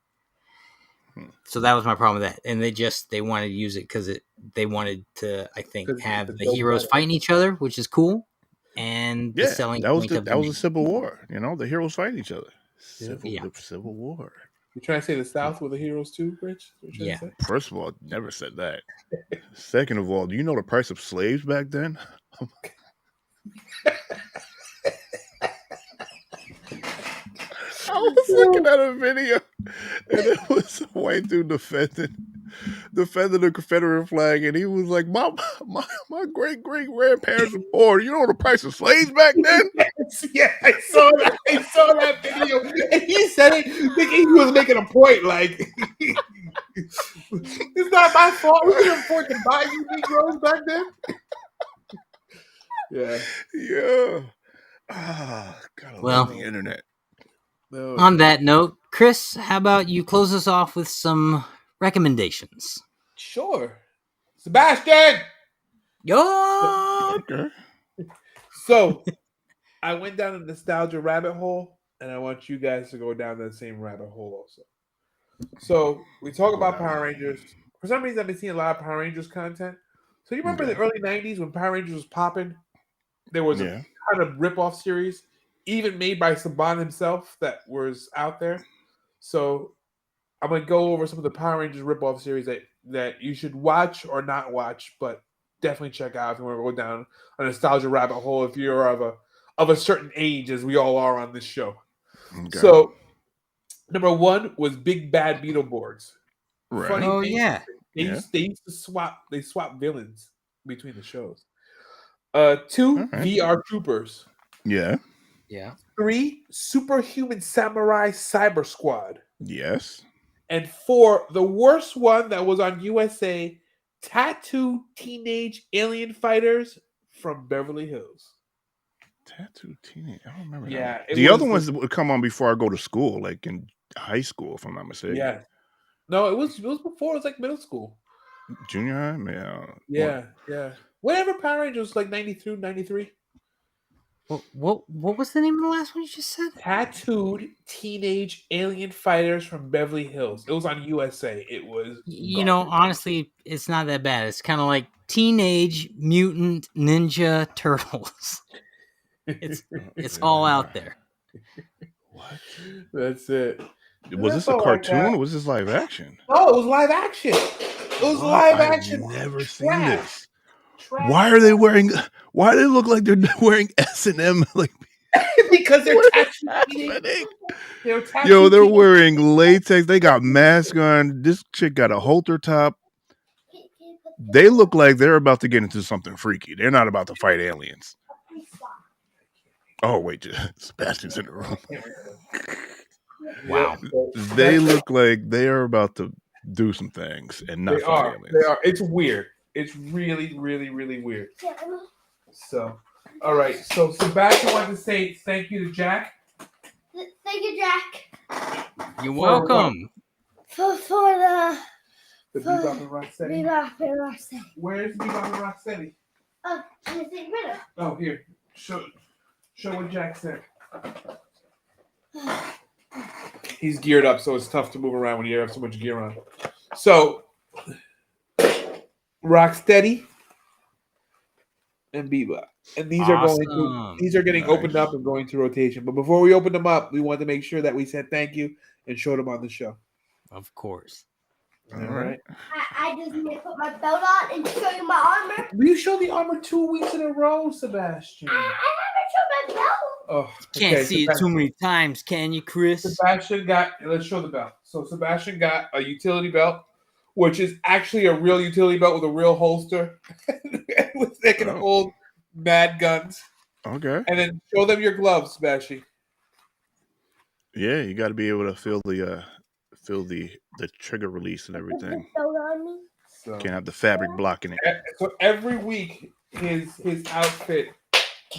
So that was my problem with that. And they wanted to use it because they wanted to, I think, 'Cause have it's the so heroes better. fighting each other, which is cool. And the Yeah. selling That was point of the that was a movie. civil war. The heroes fight each other. Yeah. The Civil War. You trying to say the South were the heroes too, Rich? What you Yeah. trying to say? First of all, never said that. Second of all, do you know the price of slaves back then? I was looking at a video, and it was a white dude defending the Confederate flag, and he was like, "My great grandparents were poor. You know the price of slaves back then?" Yeah, I saw that. I saw that video, and he said it thinking he was making a point. Like, it's not my fault. We couldn't afford to buy you Negroes back then. Yeah. Yeah. Ah, gotta Well, love the internet. No, on that note, Chris, how about you close us off with some recommendations? sure, Sebastian. Yo! Okay. So, I went down a nostalgia rabbit hole, and I want you guys to go down that same rabbit hole also. So, we talk about Power Rangers. For some reason, I've been seeing a lot of Power Rangers content. So, you remember Okay. the early 90s when Power Rangers was popping? There was Yeah. a kind of rip-off series, even made by Saban himself, that was out there. So, I'm going to go over some of the Power Rangers rip-off series that you should watch or not watch, but definitely check out if you want to go down a nostalgia rabbit hole if you're of of a certain age, as we all are on this show. Okay. So, number 1 was Big Bad Beetleborgs. Right. Funny Oh thing, yeah. they Yeah. used to swap villains between the shows. 2, All right. VR Troopers. Yeah. Yeah. 3, Superhuman Samurai Cyber Squad. Yes. And 4, the worst one that was on USA, Tattoo Teenage Alien Fighters from Beverly Hills. Tattoo Teenage. I don't remember Yeah, that. it The other was ones that would come on before I go to school, like in high school, if I'm not mistaken. Yeah. No, it was before. It was like middle school. Junior high? Yeah. Yeah, yeah. Whatever Power Rangers, like 92, 93. What was the name of the last one you just said? Tattooed Teenage Alien Fighters from Beverly Hills. It was on USA. It was You know, garbage. honestly, it's not that bad. It's kind of like Teenage Mutant Ninja Turtles. It's all out there. What? That's it. Was That's this a all I got. cartoon or was this live action? No, it was live action. It was What? live I've action. never seen Trash. this. Trash. Why are they wearing? Why do they look like they're wearing S&M? Like Because they're what is tattooed teenage. happening? They're tattooed Yo, they're teenage- wearing latex. They got masks on. This chick got a halter top. They look like they're about to get into something freaky. They're not about to fight aliens. Oh wait, Sebastian's in the room. Wow. They look like they are about to do some things and not They fight are. aliens. They are. It's weird. It's really, really, really weird. So, all right. So Sebastian wanted to say thank you to Jack. Thank you, Jack, You're For welcome. for the The Bebop and Rocksteady. Bebop and Rocksteady. Where's Bebop and Rocksteady? Oh, she's in middle. Oh, here. Show what Jack said. He's geared up, so it's tough to move around when you have so much gear on. So, Rocksteady and Bebop, and these are going to Awesome. these are getting Nice. opened up and going to rotation. But before we open them up, we wanted to make sure that we said thank you and showed them on the show. Of course. All right. I just need to put my belt on and show you my armor. You showed the armor 2 weeks in a row, Sebastian. I haven't showed my belt. Oh, Can't okay, see it too many times, can you, Chris? Sebastian got. Let's show the belt. So Sebastian got a utility belt, which is actually a real utility belt with a real holster, they can Oh. hold mad guns. Okay. And then show them your gloves, Sebastian. Yeah, you got to be able to feel the trigger release and everything. Belt on me. So, Can't have the fabric blocking it. so every week, his outfit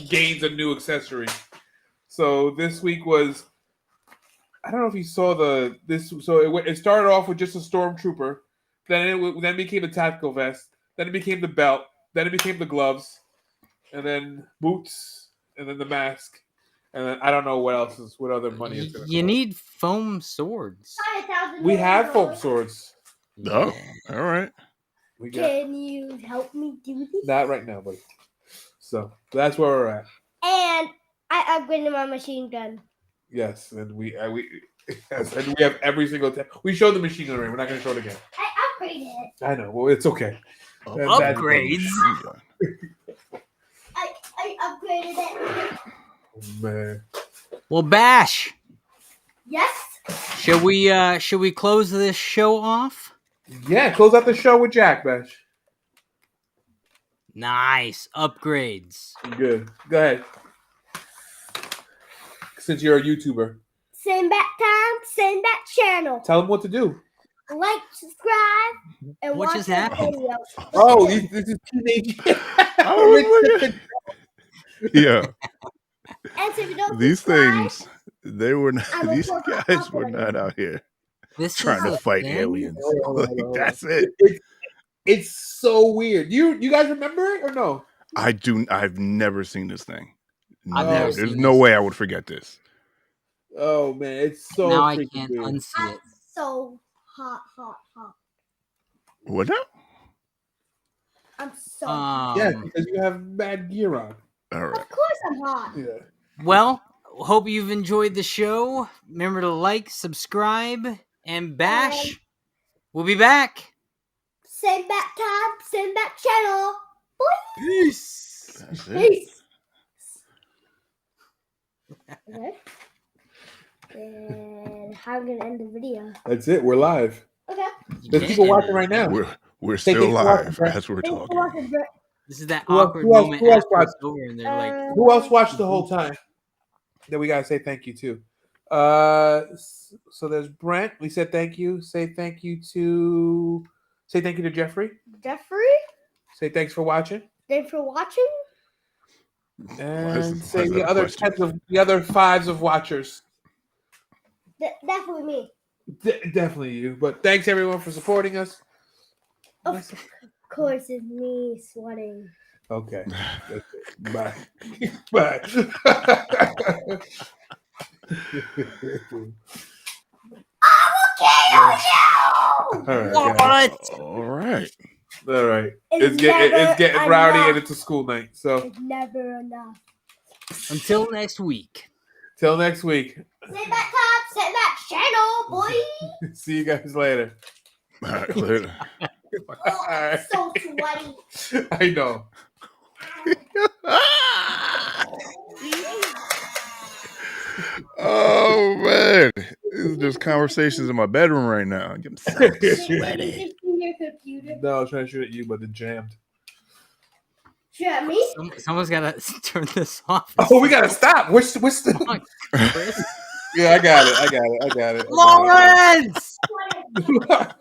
gains a new accessory. So this week was, I don't know if you saw this. So it started off with just a stormtrooper, then became a tactical vest, then it became the belt, then it became the gloves, and then boots, and then the mask, and then I don't know what other money is going to You need foam swords. We have foam swords. Oh, all right. We got Can you help me do this? not right now, buddy. So that's where we're at. And I upgraded my machine gun. Yes, and we yes, and we have every single time. We showed the machine gun array. We're not going to show it again. I upgraded it. I know. Well, it's okay. Upgrades. I upgraded it. Oh, man. Well, Bash, Yes. should we close this show off? Yeah, close out the show with Jack, Bash. Nice upgrades. Good. Go ahead. Since you're a YouTuber, Same back time, same back channel. tell them what to do. Like, subscribe, and What watch just the happened? video. Oh, this is teenage. I was looking- Yeah, And so if you don't these subscribe, things, they were not. I will These put my guys were upload not out here This trying is to a fight thing? aliens. Hold on, hold on. That's it. It's so weird. You guys remember it or no? I've never seen this thing. I've Never. never There's seen no this. way I would forget this. Oh man, it's so Now I freaking can't weird. unsee I'm it. so hot. What now? I'm so Yeah, because you have mad gear on. All right. Of course I'm hot. Yeah. Well, hope you've enjoyed the show. Remember to like, subscribe, and Bash. We'll be back. Same back time, same back channel. Peace. That's it. Peace. Okay. And how I'm gonna end the video. That's it. We're live. Okay. There's people watching right now. We're Say still thanks for watching, live Brett. as we're Thanks for talking. watching, Brett. This is that Who else- awkward who else- moment who else after it's watched? over, and they're like, Who else watched the whole time? That we gotta say thank you to. So there's Brent. We said thank you. Say thank you to Jeffrey. Jeffrey, Say thanks for watching. thanks for watching. And why say is that the a other question? the other fives of watchers. Definitely me. Definitely you. But thanks everyone for supporting us. Of course, it's me sweating. Okay. Bye. Bye. All right. All right. All right. It's It's never getting rowdy and enough. it's a school night. So It's never enough. until next week. till next week. Sit back top, sit back channel, boy. See you guys later. All right. Later. Oh, I'm so sweaty. I know. Oh man, this is just conversations in my bedroom right now. I'm so sweaty. Your computer. No, I was trying to shoot at you, but it jammed. Shoot at me? Someone's got to turn this off. Oh, we gotta stop. We're still. Come on, Chris. Yeah, I got it. Lawrence! I got it.